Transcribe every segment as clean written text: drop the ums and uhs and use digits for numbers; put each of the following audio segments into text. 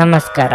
ನಮಸ್ಕಾರ.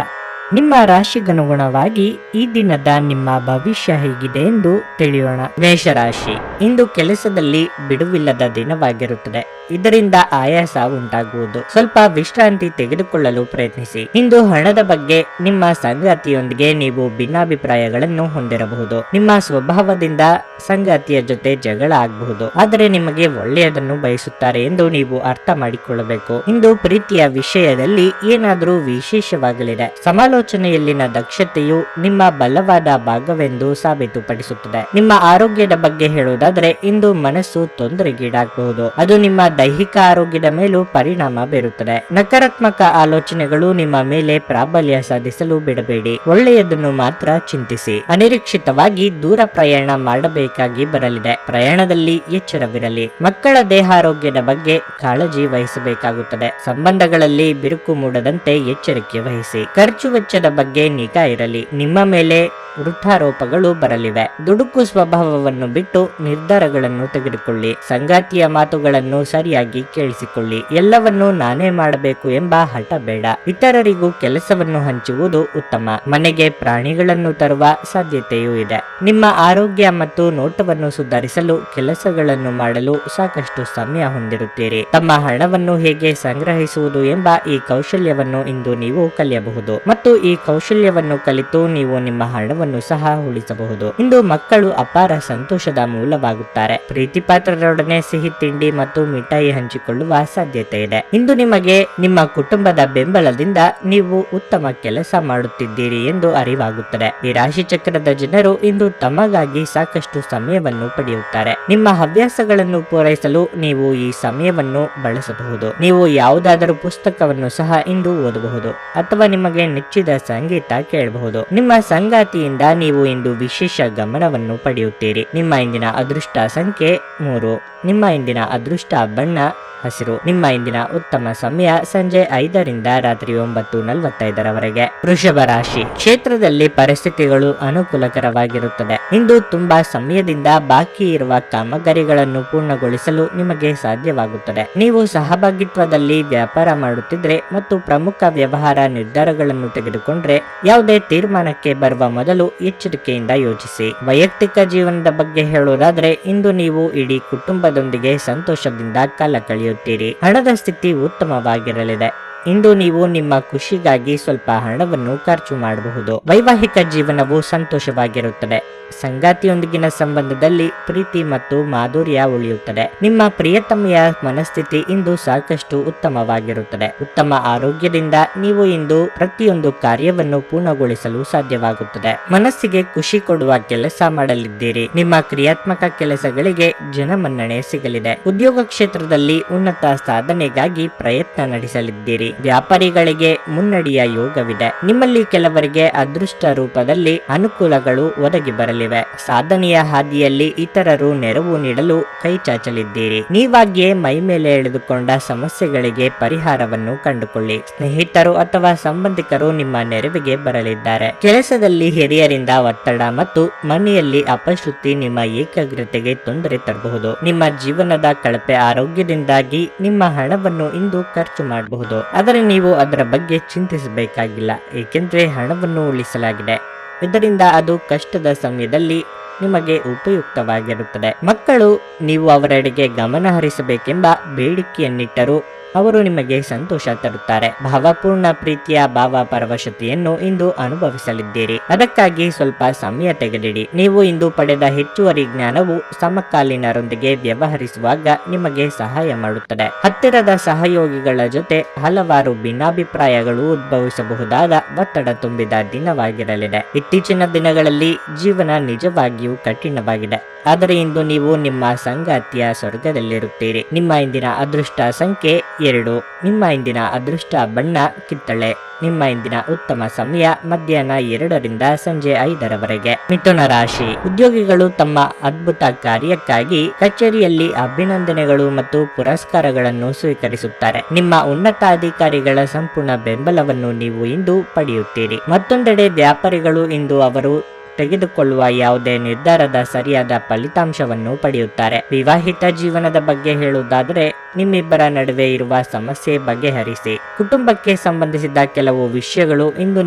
ನಿಮ್ಮ ರಾಶಿಗನುಗುಣವಾಗಿ ಈ ದಿನದ ನಿಮ್ಮ ಭವಿಷ್ಯ ಹೇಗಿದೆ ಎಂದು ತಿಳಿಯೋಣ. ಮೇಷರಾಶಿ, ಇಂದು ಕೆಲಸದಲ್ಲಿ ಬಿಡುವಿಲ್ಲದ ದಿನವಾಗಿರುತ್ತದೆ. ಇದರಿಂದ ಆಯಾಸ ಉಂಟಾಗುವುದು. ಸ್ವಲ್ಪ ವಿಶ್ರಾಂತಿ ತೆಗೆದುಕೊಳ್ಳಲು ಪ್ರಯತ್ನಿಸಿ. ಇಂದು ಹಣದ ಬಗ್ಗೆ ನಿಮ್ಮ ಸಂಗಾತಿಯೊಂದಿಗೆ ನೀವು ಭಿನ್ನಾಭಿಪ್ರಾಯಗಳನ್ನು ಹೊಂದಿರಬಹುದು. ನಿಮ್ಮ ಸ್ವಭಾವದಿಂದ ಸಂಗಾತಿಯ ಜೊತೆ ಜಗಳ ಆಗಬಹುದು. ಆದರೆ ನಿಮಗೆ ಒಳ್ಳೆಯದನ್ನು ಬಯಸುತ್ತಾರೆ ಎಂದು ನೀವು ಅರ್ಥ ಮಾಡಿಕೊಳ್ಳಬೇಕು. ಇಂದು ಪ್ರೀತಿಯ ವಿಷಯದಲ್ಲಿ ಏನಾದರೂ ವಿಶೇಷವಾಗಲಿದೆ. ಸಮಾಲೋಚನೆಯಲ್ಲಿನ ದಕ್ಷತೆಯು ನಿಮ್ಮ ಬಲವಾದ ಭಾಗವೆಂದು ಸಾಬೀತುಪಡಿಸುತ್ತದೆ. ನಿಮ್ಮ ಆರೋಗ್ಯದ ಬಗ್ಗೆ ಹೇಳುವುದಾದರೆ ಇಂದು ಮನಸ್ಸು ತೊಂದರೆಗೀಡಾಗಬಹುದು. ಅದು ನಿಮ್ಮ ದೈಹಿಕ ಆರೋಗ್ಯದ ಮೇಲೂ ಪರಿಣಾಮ ಬೀರುತ್ತದೆ. ನಕಾರಾತ್ಮಕ ಆಲೋಚನೆಗಳು ನಿಮ್ಮ ಮೇಲೆ ಪ್ರಾಬಲ್ಯ ಸಾಧಿಸಲು ಬಿಡಬೇಡಿ. ಒಳ್ಳೆಯದನ್ನು ಮಾತ್ರ ಚಿಂತಿಸಿ. ಅನಿರೀಕ್ಷಿತವಾಗಿ ದೂರ ಪ್ರಯಾಣ ಮಾಡಬೇಕಾಗಿ ಬರಲಿದೆ. ಪ್ರಯಾಣದಲ್ಲಿ ಎಚ್ಚರವಿರಲಿ. ಮಕ್ಕಳ ದೇಹಾರೋಗ್ಯದ ಬಗ್ಗೆ ಕಾಳಜಿ ವಹಿಸಬೇಕಾಗುತ್ತದೆ. ಸಂಬಂಧಗಳಲ್ಲಿ ಬಿರುಕು ಮೂಡದಂತೆ ಎಚ್ಚರಿಕೆ ವಹಿಸಿ. ಖರ್ಚು ವೆಚ್ಚದ ಬಗ್ಗೆ ನಿಗಾ ಇರಲಿ. ನಿಮ್ಮ ಮೇಲೆ ವೃದ್ಧಾರೋಪಗಳು ಬರಲಿವೆ. ದುಡುಕು ಸ್ವಭಾವವನ್ನು ಬಿಟ್ಟು ನಿರ್ಧಾರಗಳನ್ನು ತೆಗೆದುಕೊಳ್ಳಿ. ಸಂಗಾತಿಯ ಮಾತುಗಳನ್ನು ಸರಿಯಾಗಿ ಕೇಳಿಸಿಕೊಳ್ಳಿ. ಎಲ್ಲವನ್ನೂ ನಾನೇ ಮಾಡಬೇಕು ಎಂಬ ಹಠ ಬೇಡ. ಇತರರಿಗೂ ಕೆಲಸವನ್ನು ಹಂಚುವುದು ಉತ್ತಮ. ಮನೆಗೆ ಪ್ರಾಣಿಗಳನ್ನು ತರುವ ಸಾಧ್ಯತೆಯೂ ಇದೆ. ನಿಮ್ಮ ಆರೋಗ್ಯ ಮತ್ತು ನೋಟವನ್ನು ಸುಧಾರಿಸಲು ಕೆಲಸಗಳನ್ನು ಮಾಡಲು ಸಾಕಷ್ಟು ಸಮಯ ಹೊಂದಿರುತ್ತೀರಿ. ತಮ್ಮ ಹಣವನ್ನು ಹೇಗೆ ಸಂಗ್ರಹಿಸುವುದು ಎಂಬ ಈ ಕೌಶಲ್ಯವನ್ನು ಇಂದು ನೀವು ಕಲಿಯಬಹುದು ಮತ್ತು ಈ ಕೌಶಲ್ಯವನ್ನು ಕಲಿತು ನೀವು ನಿಮ್ಮ ಹಣವನ್ನು ಸಹ ಉಳಿಸಬಹುದು. ಇಂದು ಮಕ್ಕಳು ಅಪಾರ ಸಂತೋಷದ ಮೂಲವಾಗುತ್ತಾರೆ. ಪ್ರೀತಿ ಪಾತ್ರರೊಡನೆ ಸಿಹಿ ತಿಂಡಿ ಮತ್ತು ಮಿಠಾಯಿ ಹಂಚಿಕೊಳ್ಳುವ ಸಾಧ್ಯತೆ ಇದೆ. ಇಂದು ನಿಮಗೆ ನಿಮ್ಮ ಕುಟುಂಬದ ಬೆಂಬಲದಿಂದ ನೀವು ಉತ್ತಮ ಕೆಲಸ ಮಾಡುತ್ತಿದ್ದೀರಿ ಎಂದು ಅರಿವಾಗುತ್ತದೆ. ಈ ರಾಶಿ ಚಕ್ರದ ಜನರು ಇಂದು ತಮಗಾಗಿ ಸಾಕಷ್ಟು ಸಮಯವನ್ನು ಪಡೆಯುತ್ತಾರೆ. ನಿಮ್ಮ ಹವ್ಯಾಸಗಳನ್ನು ಪೂರೈಸಲು ನೀವು ಈ ಸಮಯವನ್ನು ಬಳಸಬಹುದು. ನೀವು ಯಾವುದಾದರೂ ಪುಸ್ತಕವನ್ನು ಸಹ ಇಂದು ಓದಬಹುದು ಅಥವಾ ನಿಮಗೆ ನೆಚ್ಚಿದ ಸಂಗೀತ ಕೇಳಬಹುದು. ನಿಮ್ಮ ಸಂಗಾತಿಯಿಂದ ನೀವು ಇಂದು ವಿಶೇಷ ಗಮನವನ್ನು ಪಡೆಯುತ್ತೀರಿ. ನಿಮ್ಮ ಇಂದಿನ ಅದೃಷ್ಟ ಸಂಖ್ಯೆ 3. ನಿಮ್ಮ ಇಂದಿನ ಅದೃಷ್ಟ ಬಣ್ಣ ಹಸಿರು. ನಿಮ್ಮ ಇಂದಿನ ಉತ್ತಮ ಸಮಯ ಸಂಜೆ 5ರಿಂದ ರಾತ್ರಿ 9:45 ವೃಷಭ ರಾಶಿ, ಕ್ಷೇತ್ರದಲ್ಲಿ ಪರಿಸ್ಥಿತಿಗಳು ಅನುಕೂಲಕರವಾಗಿರುತ್ತದೆ. ಇಂದು ತುಂಬಾ ಸಮಯದಿಂದ ಬಾಕಿ ಇರುವ ಕಾಮಗಾರಿಗಳನ್ನು ಪೂರ್ಣಗೊಳಿಸಲು ನಿಮಗೆ ಸಾಧ್ಯವಾಗುತ್ತದೆ. ನೀವು ಸಹಭಾಗಿತ್ವದಲ್ಲಿ ವ್ಯಾಪಾರ ಮಾಡುತ್ತಿದ್ರೆ ಮತ್ತು ಪ್ರಮುಖ ವ್ಯವಹಾರ ನಿರ್ಧಾರಗಳನ್ನು ತೆಗೆದುಕೊಂಡ್ರೆ ಯಾವುದೇ ತೀರ್ಮಾನಕ್ಕೆ ಬರುವ ಮೊದಲು ಎಚ್ಚರಿಕೆಯಿಂದ ಯೋಚಿಸಿ. ವೈಯಕ್ತಿಕ ಜೀವನದ ಬಗ್ಗೆ ಹೇಳುವುದಾದ್ರೆ ಇಂದು ನೀವು ಇಡೀ ಕುಟುಂಬದೊಂದಿಗೆ ಸಂತೋಷದಿಂದ ಕಾಲ ಕಳೆಯುತ್ತೀರಿ. ಹಣದ ಸ್ಥಿತಿ ಉತ್ತಮವಾಗಿರಲಿದೆ. ಇಂದು ನೀವು ನಿಮ್ಮ ಖುಷಿಗಾಗಿ ಸ್ವಲ್ಪ ಹಣವನ್ನು ಖರ್ಚು ಮಾಡಬಹುದು. ವೈವಾಹಿಕ ಜೀವನವು ಸಂತೋಷವಾಗಿರುತ್ತದೆ. ಸಂಗಾತಿಯೊಂದಿಗಿನ ಸಂಬಂಧದಲ್ಲಿ ಪ್ರೀತಿ ಮತ್ತು ಮಾಧುರ್ಯ ಉಳಿಯುತ್ತದೆ. ನಿಮ್ಮ ಪ್ರಿಯತಮೆಯ ಮನಸ್ಥಿತಿ ಇಂದು ಸಾಕಷ್ಟು ಉತ್ತಮವಾಗಿರುತ್ತದೆ. ಉತ್ತಮ ಆರೋಗ್ಯದಿಂದ ನೀವು ಇಂದು ಪ್ರತಿಯೊಂದು ಕಾರ್ಯವನ್ನು ಪೂರ್ಣಗೊಳಿಸಲು ಸಾಧ್ಯವಾಗುತ್ತದೆ. ಮನಸ್ಸಿಗೆ ಖುಷಿ ಕೊಡುವ ಕೆಲಸ ಮಾಡಲಿದ್ದೀರಿ. ನಿಮ್ಮ ಕ್ರಿಯಾತ್ಮಕ ಕೆಲಸಗಳಿಗೆ ಜನಮನ್ನಣೆ ಸಿಗಲಿದೆ. ಉದ್ಯೋಗ ಕ್ಷೇತ್ರದಲ್ಲಿ ಉನ್ನತ ಸಾಧನೆಗಾಗಿ ಪ್ರಯತ್ನ ನಡೆಸಲಿದ್ದೀರಿ. ವ್ಯಾಪಾರಿಗಳಿಗೆ ಮುನ್ನಡೆಯ ಯೋಗವಿದೆ. ನಿಮ್ಮಲ್ಲಿ ಕೆಲವರಿಗೆ ಅದೃಷ್ಟ ರೂಪದಲ್ಲಿ ಅನುಕೂಲಗಳು ಒದಗಿ ಬರಲಿವೆ. ಸಾಧನೆಯ ಹಾದಿಯಲ್ಲಿ ಇತರರು ನೆರವು ನೀಡಲು ಕೈ ಚಾಚಲಿದ್ದೀರಿ. ನೀವಾಗಿಯೇ ಮೈ ಮೇಲೆ ಎಳೆದುಕೊಂಡ ಸಮಸ್ಯೆಗಳಿಗೆ ಪರಿಹಾರವನ್ನು ಕಂಡುಕೊಳ್ಳಿ. ಸ್ನೇಹಿತರು ಅಥವಾ ಸಂಬಂಧಿಕರು ನಿಮ್ಮ ನೆರವಿಗೆ ಬರಲಿದ್ದಾರೆ. ಕೆಲಸದಲ್ಲಿ ಹಿರಿಯರಿಂದ ಒತ್ತಡ ಮತ್ತು ಮನೆಯಲ್ಲಿ ಅಪಶೃತಿ ನಿಮ್ಮ ಏಕಾಗ್ರತೆಗೆ ತೊಂದರೆ ತರಬಹುದು. ನಿಮ್ಮ ಜೀವನದ ಕಳಪೆ ಆರೋಗ್ಯದಿಂದಾಗಿ ನಿಮ್ಮ ಹಣವನ್ನು ಇಂದು ಖರ್ಚು ಮಾಡಬಹುದು. ಆದರೆ ನೀವು ಅದರ ಬಗ್ಗೆ ಚಿಂತಿಸಬೇಕಾಗಿಲ್ಲ, ಏಕೆಂದರೆ ಹಣವನ್ನು ಉಳಿಸಲಾಗಿದೆ. ಇದರಿಂದ ಅದು ಕಷ್ಟದ ಸಮಯದಲ್ಲಿ ನಿಮಗೆ ಉಪಯುಕ್ತವಾಗಿರುತ್ತದೆ. ಮಕ್ಕಳು ನೀವು ಅವರೆಡೆಗೆ ಗಮನ ಹರಿಸಬೇಕೆಂಬ ಬೇಡಿಕೆಯನ್ನಿಟ್ಟರೂ ಅವರು ನಿಮಗೆ ಸಂತೋಷ ತರುತ್ತಾರೆ. ಭಾವಪೂರ್ಣ ಪ್ರೀತಿಯ ಭಾವ ಪರವಶತೆಯನ್ನು ಇಂದು ಅನುಭವಿಸಲಿದ್ದೀರಿ. ಅದಕ್ಕಾಗಿ ಸ್ವಲ್ಪ ಸಮಯ ತೆಗೆದಿಡಿ. ನೀವು ಇಂದು ಪಡೆದ ಹೆಚ್ಚುವರಿ ಜ್ಞಾನವು ಸಮಕಾಲೀನರೊಂದಿಗೆ ವ್ಯವಹರಿಸುವಾಗ ನಿಮಗೆ ಸಹಾಯ ಮಾಡುತ್ತದೆ. ಹತ್ತಿರದ ಸಹಯೋಗಿಗಳ ಜೊತೆ ಹಲವಾರು ಭಿನ್ನಾಭಿಪ್ರಾಯಗಳು ಉದ್ಭವಿಸಬಹುದಾದ ಒತ್ತಡ ತುಂಬಿದ ದಿನವಾಗಿರಲಿದೆ. ಇತ್ತೀಚಿನ ದಿನಗಳಲ್ಲಿ ಜೀವನ ನಿಜವಾಗಿಯೂ ಕಠಿಣವಾಗಿದೆ. ಆದರೆ ಇಂದು ನೀವು ನಿಮ್ಮ ಸಂಗಾತಿಯ ಸ್ವರ್ಗದಲ್ಲಿರುತ್ತೀರಿ. ನಿಮ್ಮ ಇಂದಿನ ಅದೃಷ್ಟ ಸಂಖ್ಯೆ 2. ನಿಮ್ಮ ಇಂದಿನ ಅದೃಷ್ಟ ಬಣ್ಣ ಕಿತ್ತಳೆ. ನಿಮ್ಮ ಇಂದಿನ ಉತ್ತಮ ಸಮಯ ಮಧ್ಯಾಹ್ನ 2ರಿಂದ ಸಂಜೆ 5 ಮಿಥುನ ರಾಶಿ, ಉದ್ಯೋಗಿಗಳು ತಮ್ಮ ಅದ್ಭುತ ಕಾರ್ಯಕ್ಕಾಗಿ ಕಚೇರಿಯಲ್ಲಿ ಅಭಿನಂದನೆಗಳು ಮತ್ತು ಪುರಸ್ಕಾರಗಳನ್ನು ಸ್ವೀಕರಿಸುತ್ತಾರೆ. ನಿಮ್ಮ ಉನ್ನತಾಧಿಕಾರಿಗಳ ಸಂಪೂರ್ಣ ಬೆಂಬಲವನ್ನು ನೀವು ಇಂದು ಪಡೆಯುತ್ತೀರಿ. ಮತ್ತೊಂದೆಡೆ ವ್ಯಾಪಾರಿಗಳು ಇಂದು ಅವರು ತೆಗೆದುಕೊಳ್ಳುವ ಯಾವುದೇ ನಿರ್ಧಾರದ ಸರಿಯಾದ ಫಲಿತಾಂಶವನ್ನು ಪಡೆಯುತ್ತಾರೆ. ವಿವಾಹಿತ ಜೀವನದ ಬಗ್ಗೆ ಹೇಳುವುದಾದರೆ, ನಿಮ್ಮಿಬ್ಬರ ನಡುವೆ ಇರುವ ಸಮಸ್ಯೆ ಬಗೆಹರಿಸಿ. ಕುಟುಂಬಕ್ಕೆ ಸಂಬಂಧಿಸಿದ ಕೆಲವು ವಿಷಯಗಳು ಇಂದು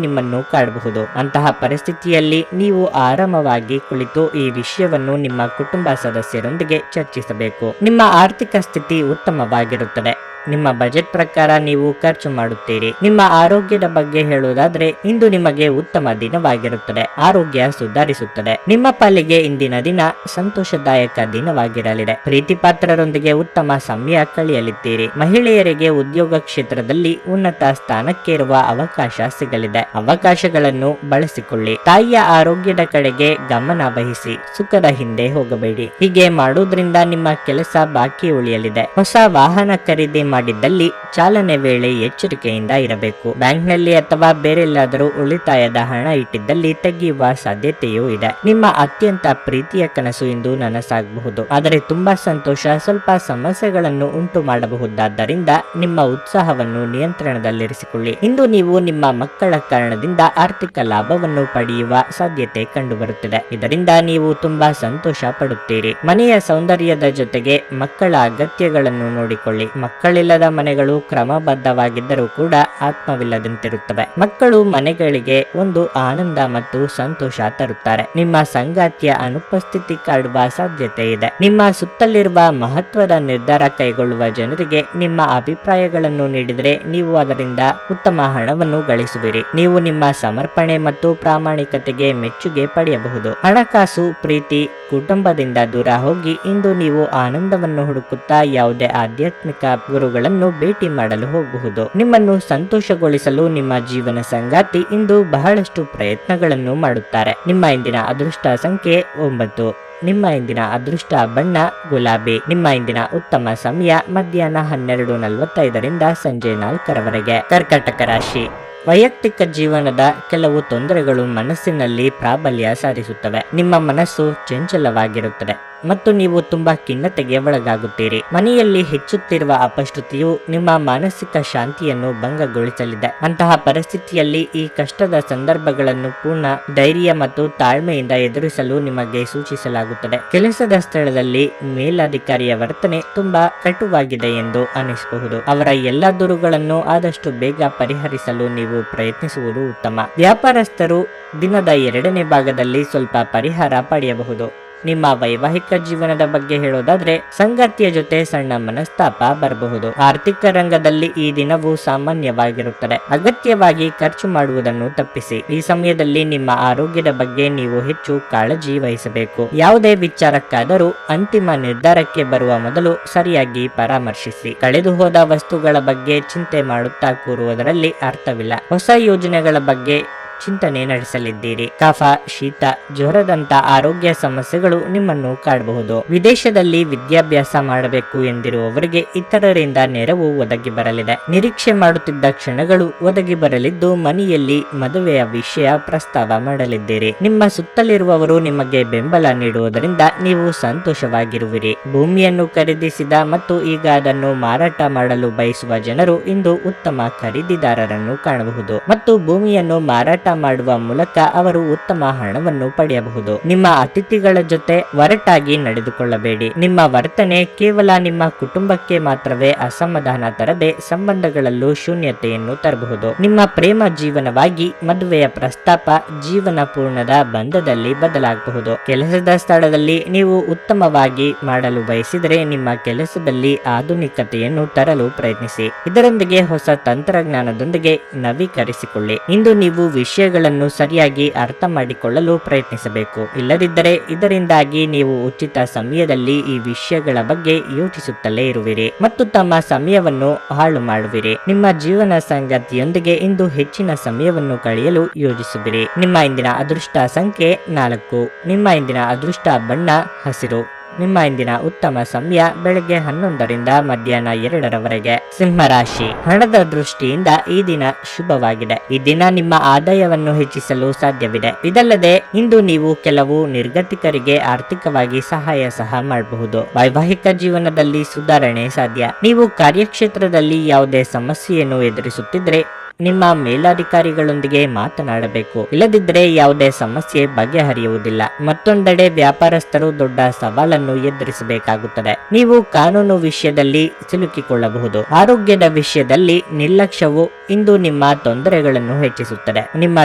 ನಿಮ್ಮನ್ನು ಕಾಡಬಹುದು. ಅಂತಹ ಪರಿಸ್ಥಿತಿಯಲ್ಲಿ ನೀವು ಆರಾಮವಾಗಿ ಕುಳಿತು ಈ ವಿಷಯವನ್ನು ನಿಮ್ಮ ಕುಟುಂಬ ಸದಸ್ಯರೊಂದಿಗೆ ಚರ್ಚಿಸಬೇಕು. ನಿಮ್ಮ ಆರ್ಥಿಕ ಸ್ಥಿತಿ ಉತ್ತಮವಾಗಿರುತ್ತದೆ. ನಿಮ್ಮ ಬಜೆಟ್ ಪ್ರಕಾರ ನೀವು ಖರ್ಚು ಮಾಡುತ್ತೀರಿ. ನಿಮ್ಮ ಆರೋಗ್ಯದ ಬಗ್ಗೆ ಹೇಳುವುದಾದ್ರೆ, ಇಂದು ನಿಮಗೆ ಉತ್ತಮ ದಿನವಾಗಿರುತ್ತದೆ. ಆರೋಗ್ಯ ಸುಧಾರಿಸುತ್ತದೆ. ನಿಮ್ಮ ಪಾಲಿಗೆ ಇಂದಿನ ದಿನ ಸಂತೋಷದಾಯಕ ದಿನವಾಗಿರಲಿದೆ. ಪ್ರೀತಿ ಪಾತ್ರರೊಂದಿಗೆ ಉತ್ತಮ ಸಮಯ ಕಳೆಯಲಿದ್ದೀರಿ. ಮಹಿಳೆಯರಿಗೆ ಉದ್ಯೋಗ ಕ್ಷೇತ್ರದಲ್ಲಿ ಉನ್ನತ ಸ್ಥಾನಕ್ಕೇರುವ ಅವಕಾಶ ಸಿಗಲಿದೆ. ಅವಕಾಶಗಳನ್ನು ಬಳಸಿಕೊಳ್ಳಿ. ತಾಯಿಯ ಆರೋಗ್ಯದ ಕಡೆಗೆ ಗಮನ ವಹಿಸಿ. ಸುಖದ ಹಿಂದೆ ಹೋಗಬೇಡಿ. ಹೀಗೆ ಮಾಡುವುದರಿಂದ ನಿಮ್ಮ ಕೆಲಸ ಬಾಕಿ ಉಳಿಯಲಿದೆ. ಹೊಸ ವಾಹನ ಖರೀದಿ ಮಾಡಿದ್ದಲ್ಲಿ ಚಾಲನೆ ವೇಳೆ ಎಚ್ಚರಿಕೆಯಿಂದ ಇರಬೇಕು. ಬ್ಯಾಂಕ್ನಲ್ಲಿ ಅಥವಾ ಬೇರೆಲ್ಲಾದರೂ ಉಳಿತಾಯದ ಹಣ ಇಟ್ಟಿದ್ದಲ್ಲಿ ತೆಗೆಯುವ ಸಾಧ್ಯತೆಯೂ ಇದೆ. ನಿಮ್ಮ ಅತ್ಯಂತ ಪ್ರೀತಿಯ ಕನಸು ಇಂದು ನನಸಾಗಬಹುದು. ಆದರೆ ತುಂಬಾ ಸಂತೋಷ ಸ್ವಲ್ಪ ಸಮಸ್ಯೆಗಳನ್ನು ಉಂಟು ಮಾಡಬಹುದಾದ್ದರಿಂದ ನಿಮ್ಮ ಉತ್ಸಾಹವನ್ನು ನಿಯಂತ್ರಣದಲ್ಲಿರಿಸಿಕೊಳ್ಳಿ. ಇಂದು ನೀವು ನಿಮ್ಮ ಮಕ್ಕಳ ಕಾರಣದಿಂದ ಆರ್ಥಿಕ ಲಾಭವನ್ನು ಪಡೆಯುವ ಸಾಧ್ಯತೆ ಕಂಡುಬರುತ್ತದೆ. ಇದರಿಂದ ನೀವು ತುಂಬಾ ಸಂತೋಷ ಪಡುತ್ತೀರಿ. ಮನೆಯ ಸೌಂದರ್ಯದ ಜೊತೆಗೆ ಮಕ್ಕಳ ಅಗತ್ಯಗಳನ್ನು ನೋಡಿಕೊಳ್ಳಿ. ಮಕ್ಕಳಿಲ್ಲದ ಮನೆಗಳು ಕ್ರಮಬದ್ಧವಾಗಿದ್ದರೂ ಕೂಡ ಆತ್ಮವಿಲ್ಲದಂತಿರುತ್ತವೆ. ಮಕ್ಕಳು ಮನೆಗಳಿಗೆ ಒಂದು ಆನಂದ ಮತ್ತು ಸಂತೋಷ ತರುತ್ತಾರೆ. ನಿಮ್ಮ ಸಂಗಾತಿಯ ಅನುಪಸ್ಥಿತಿ ಕಾಡುವ ಸಾಧ್ಯತೆ ಇದೆ. ನಿಮ್ಮ ಸುತ್ತಲಿರುವ ಮಹತ್ವದ ನಿರ್ಧಾರ ಕೈಗೊಳ್ಳುವ ಜನರಿಗೆ ನಿಮ್ಮ ಅಭಿಪ್ರಾಯಗಳನ್ನು ನೀಡಿದರೆ ನೀವು ಅದರಿಂದ ಉತ್ತಮ ಹಣವನ್ನು ಗಳಿಸುವಿರಿ. ನೀವು ನಿಮ್ಮ ಸಮರ್ಪಣೆ ಮತ್ತು ಪ್ರಾಮಾಣಿಕತೆಗೆ ಮೆಚ್ಚುಗೆ ಪಡೆಯಬಹುದು. ಹಣಕಾಸು, ಪ್ರೀತಿ, ಕುಟುಂಬದಿಂದ ದೂರ ಹೋಗಿ ಇಂದು ನೀವು ಆನಂದವನ್ನು ಹುಡುಕುತ್ತಾ ಯಾವುದೇ ಆಧ್ಯಾತ್ಮಿಕ ಗುರುಗಳನ್ನು ಭೇಟಿ ಮಾಡಲು ಹೋಗಬಹುದು. ನಿಮ್ಮನ್ನು ಸಂತೋಷಗೊಳಿಸಲು ನಿಮ್ಮ ಜೀವನ ಸಂಗಾತಿ ಇಂದು ಬಹಳಷ್ಟು ಪ್ರಯತ್ನಗಳನ್ನು ಮಾಡುತ್ತಾರೆ. ನಿಮ್ಮ ಇಂದಿನ ಅದೃಷ್ಟ ಸಂಖ್ಯೆ 9. ನಿಮ್ಮ ಇಂದಿನ ಅದೃಷ್ಟ ಬಣ್ಣ ಗುಲಾಬಿ. ನಿಮ್ಮ ಇಂದಿನ ಉತ್ತಮ ಸಮಯ ಮಧ್ಯಾಹ್ನ 12:45ರಿಂದ ಸಂಜೆ 4ರವರೆಗೆ. ಕರ್ಕಾಟಕ ರಾಶಿ. ವೈಯಕ್ತಿಕ ಜೀವನದ ಕೆಲವು ತೊಂದರೆಗಳು ಮನಸ್ಸಿನಲ್ಲಿ ಪ್ರಾಬಲ್ಯ ಸಾಧಿಸುತ್ತವೆ. ನಿಮ್ಮ ಮನಸ್ಸು ಚಂಚಲವಾಗಿರುತ್ತದೆ ಮತ್ತು ನೀವು ತುಂಬಾ ಖಿನ್ನತೆಗೆ ಒಳಗಾಗುತ್ತೀರಿ. ಮನೆಯಲ್ಲಿ ಹೆಚ್ಚುತ್ತಿರುವ ಅಪಶ್ರುತಿಯು ನಿಮ್ಮ ಮಾನಸಿಕ ಶಾಂತಿಯನ್ನು ಭಂಗಗೊಳಿಸಲಿದೆ. ಅಂತಹ ಪರಿಸ್ಥಿತಿಯಲ್ಲಿ ಈ ಕಷ್ಟದ ಸಂದರ್ಭಗಳನ್ನು ಪೂರ್ಣ ಧೈರ್ಯ ಮತ್ತು ತಾಳ್ಮೆಯಿಂದ ಎದುರಿಸಲು ನಿಮಗೆ ಸೂಚಿಸಲಾಗುತ್ತದೆ. ಕೆಲಸದ ಸ್ಥಳದಲ್ಲಿ ಮೇಲಧಿಕಾರಿಯ ವರ್ತನೆ ತುಂಬಾ ಕಟುವಾಗಿದೆ ಎಂದು ಅನಿಸಬಹುದು. ಅವರ ಎಲ್ಲ ದೂರುಗಳನ್ನು ಆದಷ್ಟು ಬೇಗ ಪರಿಹರಿಸಲು ನೀವು ಪ್ರಯತ್ನಿಸುವುದು ಉತ್ತಮ. ವ್ಯಾಪಾರಸ್ಥರು ದಿನದ 2ನೇ ಭಾಗದಲ್ಲಿ ಸ್ವಲ್ಪ ಪರಿಹಾರ ಪಡೆಯಬಹುದು. ನಿಮ್ಮ ವೈವಾಹಿಕ ಜೀವನದ ಬಗ್ಗೆ ಹೇಳೋದಾದ್ರೆ, ಸಂಗಾತಿಯ ಜೊತೆ ಸಣ್ಣ ಮನಸ್ತಾಪ ಬರಬಹುದು. ಆರ್ಥಿಕ ರಂಗದಲ್ಲಿ ಈ ದಿನವು ಸಾಮಾನ್ಯವಾಗಿರುತ್ತದೆ. ಅಗತ್ಯವಾಗಿ ಖರ್ಚು ಮಾಡುವುದನ್ನು ತಪ್ಪಿಸಿ. ಈ ಸಮಯದಲ್ಲಿ ನಿಮ್ಮ ಆರೋಗ್ಯದ ಬಗ್ಗೆ ನೀವು ಹೆಚ್ಚು ಕಾಳಜಿ ವಹಿಸಬೇಕು. ಯಾವುದೇ ವಿಚಾರಕ್ಕಾದರೂ ಅಂತಿಮ ನಿರ್ಧಾರಕ್ಕೆ ಬರುವ ಮೊದಲು ಸರಿಯಾಗಿ ಪರಾಮರ್ಶಿಸಿ. ಕಳೆದು ಹೋದ ವಸ್ತುಗಳ ಬಗ್ಗೆ ಚಿಂತೆ ಮಾಡುತ್ತಾ ಕೂರುವುದರಲ್ಲಿ ಅರ್ಥವಿಲ್ಲ. ಹೊಸ ಯೋಜನೆಗಳ ಬಗ್ಗೆ ಚಿಂತನೆ ನಡೆಸಲಿದ್ದೀರಿ. ಕಫ, ಶೀತ, ಜ್ವರದಂತ ಆರೋಗ್ಯ ಸಮಸ್ಯೆಗಳು ನಿಮ್ಮನ್ನು ಕಾಡಬಹುದು. ವಿದೇಶದಲ್ಲಿ ವಿದ್ಯಾಭ್ಯಾಸ ಮಾಡಬೇಕು ಎಂದಿರುವವರಿಗೆ ಇತರರಿಂದ ನೆರವು ಒದಗಿ ಬರಲಿದೆ. ನಿರೀಕ್ಷೆ ಮಾಡುತ್ತಿದ್ದ ಕ್ಷಣಗಳು ಒದಗಿ ಬರಲಿದ್ದು ಮನೆಯಲ್ಲಿ ಮದುವೆಯ ವಿಷಯ ಪ್ರಸ್ತಾವ ಮಾಡಲಿದ್ದೀರಿ. ನಿಮ್ಮ ಸುತ್ತಲಿರುವವರು ನಿಮಗೆ ಬೆಂಬಲ ನೀಡುವುದರಿಂದ ನೀವು ಸಂತೋಷವಾಗಿರುವಿರಿ. ಭೂಮಿಯನ್ನು ಖರೀದಿಸಿದ ಮತ್ತು ಈಗ ಅದನ್ನು ಮಾರಾಟ ಮಾಡಲು ಬಯಸುವ ಜನರು ಇಂದು ಉತ್ತಮ ಖರೀದಿದಾರರನ್ನು ಕಾಣಬಹುದು ಮತ್ತು ಭೂಮಿಯನ್ನು ಮಾರಾಟ ಮಾಡುವ ಮೂಲಕ ಅವರು ಉತ್ತಮ ಹಣವನ್ನು ಪಡೆಯಬಹುದು. ನಿಮ್ಮ ಅತಿಥಿಗಳ ಜೊತೆ ಒರಟಾಗಿ ನಡೆದುಕೊಳ್ಳಬೇಡಿ. ನಿಮ್ಮ ವರ್ತನೆ ಕೇವಲ ನಿಮ್ಮ ಕುಟುಂಬಕ್ಕೆ ಮಾತ್ರವೇ ಅಸಮಾಧಾನ ತರದೆ ಸಂಬಂಧಗಳಲ್ಲೂ ಶೂನ್ಯತೆಯನ್ನು ತರಬಹುದು. ನಿಮ್ಮ ಪ್ರೇಮ ಜೀವನವಾಗಿ ಮದುವೆಯ ಪ್ರಸ್ತಾಪ ಜೀವನ ಪೂರ್ಣದ ಬಂಧದಲ್ಲಿ ಬದಲಾಗಬಹುದು. ಕೆಲಸದ ಸ್ಥಳದಲ್ಲಿ ನೀವು ಉತ್ತಮವಾಗಿ ಮಾಡಲು ಬಯಸಿದರೆ ನಿಮ್ಮ ಕೆಲಸದಲ್ಲಿ ಆಧುನಿಕತೆಯನ್ನು ತರಲು ಪ್ರಯತ್ನಿಸಿ. ಇದರೊಂದಿಗೆ ಹೊಸ ತಂತ್ರಜ್ಞಾನದೊಂದಿಗೆ ನವೀಕರಿಸಿಕೊಳ್ಳಿ. ಇಂದು ನೀವು ವಿಷಯಗಳನ್ನು ಸರಿಯಾಗಿ ಅರ್ಥ ಮಾಡಿಕೊಳ್ಳಲು ಪ್ರಯತ್ನಿಸಬೇಕು. ಇಲ್ಲದಿದ್ದರೆ ಇದರಿಂದಾಗಿ ನೀವು ಉಚಿತ ಸಮಯದಲ್ಲಿ ಈ ವಿಷಯಗಳ ಬಗ್ಗೆ ಯೋಚಿಸುತ್ತಲೇ ಇರುವಿರಿ ಮತ್ತು ತಮ್ಮ ಸಮಯವನ್ನು ಹಾಳು ಮಾಡುವಿರಿ. ನಿಮ್ಮ ಜೀವನ ಸಂಗಾತಿಯೊಂದಿಗೆ ಇಂದು ಹೆಚ್ಚಿನ ಸಮಯವನ್ನು ಕಳೆಯಲು ಯೋಜಿಸುವಿರಿ. ನಿಮ್ಮ ಇಂದಿನ ಅದೃಷ್ಟ ಸಂಖ್ಯೆ 4. ನಿಮ್ಮ ಇಂದಿನ ಅದೃಷ್ಟ ಬಣ್ಣ ಹಸಿರು. ನಿಮ್ಮ ಇಂದಿನ ಉತ್ತಮ ಸಮಯ ಬೆಳಗ್ಗೆ 11ರಿಂದ ಮಧ್ಯಾಹ್ನ 2ರವರೆಗೆ. ಸಿಂಹರಾಶಿ. ಹಣದ ದೃಷ್ಟಿಯಿಂದ ಈ ದಿನ ಶುಭವಾಗಿದೆ. ಈ ದಿನ ನಿಮ್ಮ ಆದಾಯವನ್ನು ಹೆಚ್ಚಿಸಲು ಸಾಧ್ಯವಿದೆ. ಇದಲ್ಲದೆ ಇಂದು ನೀವು ಕೆಲವು ನಿರ್ಗತಿಕರಿಗೆ ಆರ್ಥಿಕವಾಗಿ ಸಹಾಯ ಸಹ ಮಾಡಬಹುದು. ವೈವಾಹಿಕ ಜೀವನದಲ್ಲಿ ಸುಧಾರಣೆ ಸಾಧ್ಯ. ನೀವು ಕಾರ್ಯಕ್ಷೇತ್ರದಲ್ಲಿ ಯಾವುದೇ ಸಮಸ್ಯೆಯನ್ನು ಎದುರಿಸುತ್ತಿದ್ರೆ ನಿಮ್ಮ ಮೇಲಾಧಿಕಾರಿಗಳೊಂದಿಗೆ ಮಾತನಾಡಬೇಕು, ಇಲ್ಲದಿದ್ದರೆ ಯಾವುದೇ ಸಮಸ್ಯೆ ಬಗೆಹರಿಯುವುದಿಲ್ಲ. ಮತ್ತೊಂದೆಡೆ ವ್ಯಾಪಾರಸ್ಥರು ದೊಡ್ಡ ಸವಾಲನ್ನು ಎದುರಿಸಬೇಕಾಗುತ್ತದೆ. ನೀವು ಕಾನೂನು ವಿಷಯದಲ್ಲಿ ಸಿಲುಕಿಕೊಳ್ಳಬಹುದು. ಆರೋಗ್ಯದ ವಿಷಯದಲ್ಲಿ ನಿರ್ಲಕ್ಷ್ಯವು ಇಂದು ನಿಮ್ಮ ತೊಂದರೆಗಳನ್ನು ಹೆಚ್ಚಿಸುತ್ತದೆ. ನಿಮ್ಮ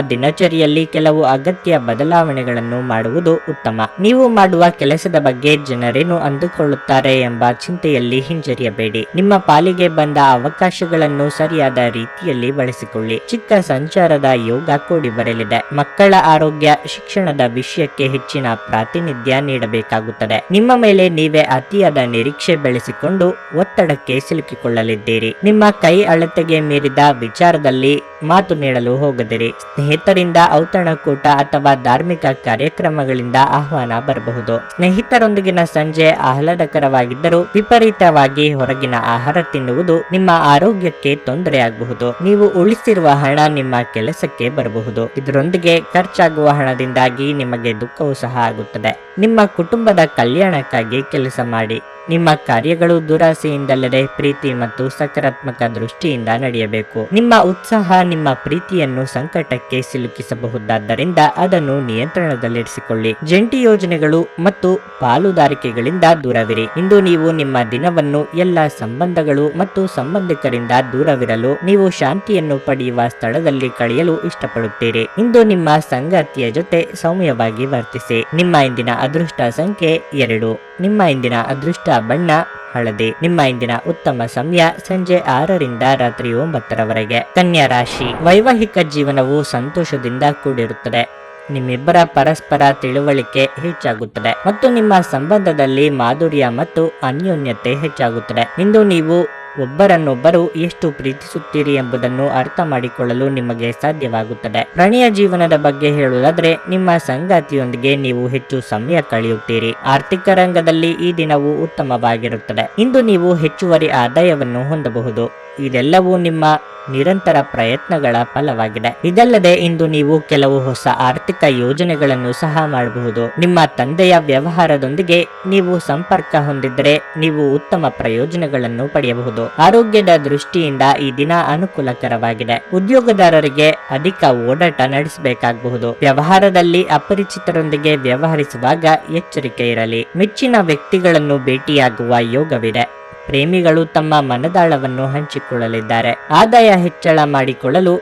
ದಿನಚರಿಯಲ್ಲಿ ಕೆಲವು ಅಗತ್ಯ ಬದಲಾವಣೆಗಳನ್ನು ಮಾಡುವುದು ಉತ್ತಮ. ನೀವು ಮಾಡುವ ಕೆಲಸದ ಬಗ್ಗೆ ಜನರೇನು ಅಂದುಕೊಳ್ಳುತ್ತಾರೆ ಎಂಬ ಚಿಂತೆಯಲ್ಲಿ ಹಿಂಜರಿಯಬೇಡಿ. ನಿಮ್ಮ ಪಾಲಿಗೆ ಬಂದ ಅವಕಾಶಗಳನ್ನು ಸರಿಯಾದ ರೀತಿಯಲ್ಲಿ ಬಳಸಿಕೊಳ್ಳಿ. ಚಿಕ್ಕ ಸಂಚಾರದ ಯೋಗ ಕೂಡಿ ಬರಲಿದೆ. ಮಕ್ಕಳ ಆರೋಗ್ಯ, ಶಿಕ್ಷಣದ ವಿಷಯಕ್ಕೆ ಹೆಚ್ಚಿನ ಪ್ರಾತಿನಿಧ್ಯ ನೀಡಬೇಕಾಗುತ್ತದೆ. ನಿಮ್ಮ ಮೇಲೆ ನೀವೇ ಅತಿಯಾದ ನಿರೀಕ್ಷೆ ಬೆಳೆಸಿಕೊಂಡು ಒತ್ತಡಕ್ಕೆ ಸಿಲುಕಿಕೊಳ್ಳಲಿದ್ದೀರಿ. ನಿಮ್ಮ ಕೈ ಅಳತೆಗೆ ಮೀರಿದ ವಿಚಾರದಲ್ಲಿ ಮಾತು ನೀಡಲು ಹೋಗದಿರಿ. ಸ್ನೇಹಿತರಿಂದ ಔತಣಕೂಟ ಅಥವಾ ಧಾರ್ಮಿಕ ಕಾರ್ಯಕ್ರಮಗಳಿಂದ ಆಹ್ವಾನ ಬರಬಹುದು. ಸ್ನೇಹಿತರೊಂದಿಗಿನ ಸಂಜೆ ಆಹ್ಲಾದಕರವಾಗಿದ್ದರೂ ವಿಪರೀತವಾಗಿ ಹೊರಗಿನ ಆಹಾರ ತಿನ್ನುವುದು ನಿಮ್ಮ ಆರೋಗ್ಯಕ್ಕೆ ತೊಂದರೆಯಾಗಬಹುದು. ನೀವು ಉಳಿಸಿರುವ ಹಣ ನಿಮ್ಮ ಕೆಲಸಕ್ಕೆ ಬರಬಹುದು. ಇದರೊಂದಿಗೆ ಖರ್ಚಾಗುವ ಹಣದಿಂದಾಗಿ ನಿಮಗೆ ದುಃಖವೂ ಸಹ ಆಗುತ್ತದೆ. ನಿಮ್ಮ ಕುಟುಂಬದ ಕಲ್ಯಾಣಕ್ಕಾಗಿ ಕೆಲಸ ಮಾಡಿ. ನಿಮ್ಮ ಕಾರ್ಯಗಳು ದುರಾಸೆಯಿಂದಲ್ಲದೆ ಪ್ರೀತಿ ಮತ್ತು ಸಕಾರಾತ್ಮಕ ದೃಷ್ಟಿಯಿಂದ ನಡೆಯಬೇಕು. ನಿಮ್ಮ ಉತ್ಸಾಹ ನಿಮ್ಮ ಪ್ರೀತಿಯನ್ನು ಸಂಕಟಕ್ಕೆ ಸಿಲುಕಿಸಬಹುದಾದ್ದರಿಂದ ಅದನ್ನು ನಿಯಂತ್ರಣದಲ್ಲಿರಿಸಿಕೊಳ್ಳಿ. ಜಂಟಿ ಯೋಜನೆಗಳು ಮತ್ತು ಪಾಲುದಾರಿಕೆಗಳಿಂದ ದೂರವಿರಿ. ಇಂದು ನೀವು ನಿಮ್ಮ ದಿನವನ್ನು ಎಲ್ಲ ಸಂಬಂಧಗಳು ಮತ್ತು ಸಂಬಂಧಿಕರಿಂದ ದೂರವಿರಲು ನೀವು ಶಾಂತಿಯನ್ನು ಪಡೆಯುವ ಸ್ಥಳದಲ್ಲಿ ಕಳೆಯಲು ಇಷ್ಟಪಡುತ್ತೀರಿ. ಇಂದು ನಿಮ್ಮ ಸಂಗಾತಿಯ ಜೊತೆ ಸೌಮ್ಯವಾಗಿ ವರ್ತಿಸಿ. ನಿಮ್ಮ ಇಂದಿನ ಅದೃಷ್ಟ ಸಂಖ್ಯೆ 2. ನಿಮ್ಮ ಇಂದಿನ ಅದೃಷ್ಟ ಬಣ್ಣ ಹಳದಿ. ನಿಮ್ಮ ಇಂದಿನ ಉತ್ತಮ ಸಮಯ ಸಂಜೆ 6 ರಿಂದ ರಾತ್ರಿ 9 ರವರೆಗೆ. ಕನ್ಯಾ ರಾಶಿ. ವೈವಾಹಿಕ ಜೀವನವು ಸಂತೋಷದಿಂದ ಕೂಡಿರುತ್ತದೆ. ನಿಮ್ಮಿಬ್ಬರ ಪರಸ್ಪರ ತಿಳುವಳಿಕೆ ಹೆಚ್ಚಾಗುತ್ತದೆ ಮತ್ತು ನಿಮ್ಮ ಸಂಬಂಧದಲ್ಲಿ ಮಾಧುರ್ಯ ಮತ್ತು ಅನ್ಯೋನ್ಯತೆ ಹೆಚ್ಚಾಗುತ್ತದೆ. ಇಂದು ನೀವು ಒಬ್ಬರನ್ನೊಬ್ಬರು ಎಷ್ಟು ಪ್ರೀತಿಸುತ್ತೀರಿ ಎಂಬುದನ್ನು ಅರ್ಥ ಮಾಡಿಕೊಳ್ಳಲು ನಿಮಗೆ ಸಾಧ್ಯವಾಗುತ್ತದೆ. ಪ್ರಣಯ ಜೀವನದ ಬಗ್ಗೆ ಹೇಳುವುದಾದರೆ ನಿಮ್ಮ ಸಂಗಾತಿಯೊಂದಿಗೆ ನೀವು ಹೆಚ್ಚು ಸಮಯ ಕಳೆಯುತ್ತೀರಿ. ಆರ್ಥಿಕ ರಂಗದಲ್ಲಿ ಈ ದಿನವು ಉತ್ತಮವಾಗಿರುತ್ತದೆ. ಇಂದು ನೀವು ಹೆಚ್ಚುವರಿ ಆದಾಯವನ್ನು ಹೊಂದಬಹುದು. ಇದೆಲ್ಲವೂ ನಿಮ್ಮ ನಿರಂತರ ಪ್ರಯತ್ನಗಳ ಫಲವಾಗಿದೆ. ಇದಲ್ಲದೆ ಇಂದು ನೀವು ಕೆಲವು ಹೊಸ ಆರ್ಥಿಕ ಯೋಜನೆಗಳನ್ನು ಸಹ ಮಾಡಬಹುದು. ನಿಮ್ಮ ತಂದೆಯ ವ್ಯವಹಾರದೊಂದಿಗೆ ನೀವು ಸಂಪರ್ಕ ಹೊಂದಿದ್ದರೆ ನೀವು ಉತ್ತಮ ಪ್ರಯೋಜನಗಳನ್ನು ಪಡೆಯಬಹುದು. ಆರೋಗ್ಯದ ದೃಷ್ಟಿಯಿಂದ ಈ ದಿನ ಅನುಕೂಲಕರವಾಗಿದೆ. ಉದ್ಯೋಗದಾರರಿಗೆ ಅಧಿಕ ಓಡಾಟ ನಡೆಸಬೇಕಾಗಬಹುದು. ವ್ಯವಹಾರದಲ್ಲಿ ಅಪರಿಚಿತರೊಂದಿಗೆ ವ್ಯವಹರಿಸುವಾಗ ಎಚ್ಚರಿಕೆ ಇರಲಿ. ಮೆಚ್ಚಿನ ವ್ಯಕ್ತಿಗಳನ್ನು ಭೇಟಿಯಾಗುವ ಯೋಗವಿದೆ. ಪ್ರೇಮಿಗಳು ತಮ್ಮ ಮನದಾಳವನ್ನು ಹಂಚಿಕೊಳ್ಳಲಿದ್ದಾರೆ. ಆದಾಯ ಹೆಚ್ಚಳ ಮಾಡಿಕೊಳ್ಳಲು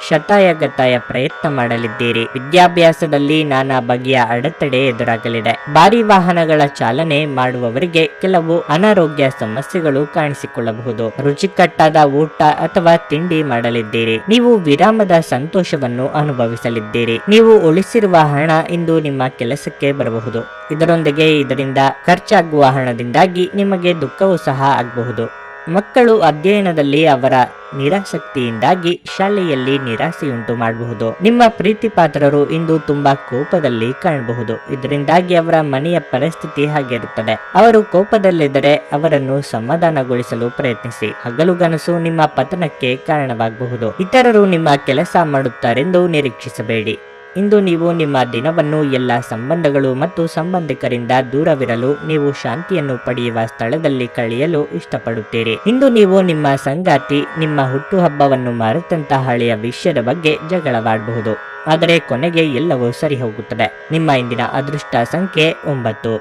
ಶತಾಯಗತಾಯ ಪ್ರಯತ್ನ ಮಾಡಲಿದ್ದೀರಿ. ವಿದ್ಯಾಭ್ಯಾಸದಲ್ಲಿ ನಾನಾ ಬಗೆಯ ಅಡೆತಡೆ ಎದುರಾಗಲಿದೆ. ಭಾರಿ ವಾಹನಗಳ ಚಾಲನೆ ಮಾಡುವವರಿಗೆ ಕೆಲವು ಅನಾರೋಗ್ಯ ಸಮಸ್ಯೆಗಳು ಕಾಣಿಸಿಕೊಳ್ಳಬಹುದು. ರುಚಿಕಟ್ಟಾದ ಊಟ ಅಥವಾ ತಿಂಡಿ ಮಾಡಲಿದ್ದೀರಿ. ನೀವು ವಿರಾಮದ ಸಂತೋಷವನ್ನು ಅನುಭವಿಸಲಿದ್ದೀರಿ. ನೀವು ಉಳಿಸಿರುವ ಹಣ ಇಂದು ನಿಮ್ಮ ಕೆಲಸಕ್ಕೆ ಬರಬಹುದು. ಇದರಿಂದ ಖರ್ಚಾಗುವ ಹಣದಿಂದಾಗಿ ನಿಮಗೆ ದುಃಖವೂ ಸಹ ಆಗಬಹುದು. ಮಕ್ಕಳು ಅಧ್ಯಯನದಲ್ಲಿ ಅವರ ನಿರಾಸಕ್ತಿಯಿಂದಾಗಿ ಶಾಲೆಯಲ್ಲಿ ನಿರಾಸೆಯುಂಟು ಮಾಡಬಹುದು. ನಿಮ್ಮ ಪ್ರೀತಿ ಪಾತ್ರರು ಇಂದು ತುಂಬಾ ಕೋಪದಲ್ಲಿ ಕಾಣಬಹುದು. ಇದರಿಂದಾಗಿ ಅವರ ಮನೆಯ ಪರಿಸ್ಥಿತಿ ಹಾಗಿರುತ್ತದೆ. ಅವರು ಕೋಪದಲ್ಲಿದ್ದರೆ ಅವರನ್ನು ಸಮಾಧಾನಗೊಳಿಸಲು ಪ್ರಯತ್ನಿಸಿ. ಹಗಲುಗನಸು ನಿಮ್ಮ ಪತನಕ್ಕೆ ಕಾರಣವಾಗಬಹುದು. ಇತರರು ನಿಮ್ಮ ಕೆಲಸ ಮಾಡುತ್ತಾರೆಂದು ನಿರೀಕ್ಷಿಸಬೇಡಿ. ಇಂದು ನೀವು ನಿಮ್ಮ ದಿನವನ್ನು ಎಲ್ಲ ಸಂಬಂಧಗಳು ಮತ್ತು ಸಂಬಂಧಿಕರಿಂದ ದೂರವಿರಲು ನೀವು ಶಾಂತಿಯನ್ನು ಪಡೆಯುವ ಸ್ಥಳದಲ್ಲಿ ಕಳೆಯಲು ಇಷ್ಟಪಡುತ್ತೀರಿ. ಇಂದು ನೀವು ನಿಮ್ಮ ಸಂಗಾತಿ ನಿಮ್ಮ ಹುಟ್ಟುಹಬ್ಬವನ್ನು ಮರೆತಂತಹ ಹಳೆಯ ವಿಷಯದ ಬಗ್ಗೆ ಜಗಳವಾಡಬಹುದು. ಆದರೆ ಕೊನೆಗೆ ಎಲ್ಲವೂ ಸರಿ ಹೋಗುತ್ತದೆ. ನಿಮ್ಮ ಇಂದಿನ ಅದೃಷ್ಟ ಸಂಖ್ಯೆ 9.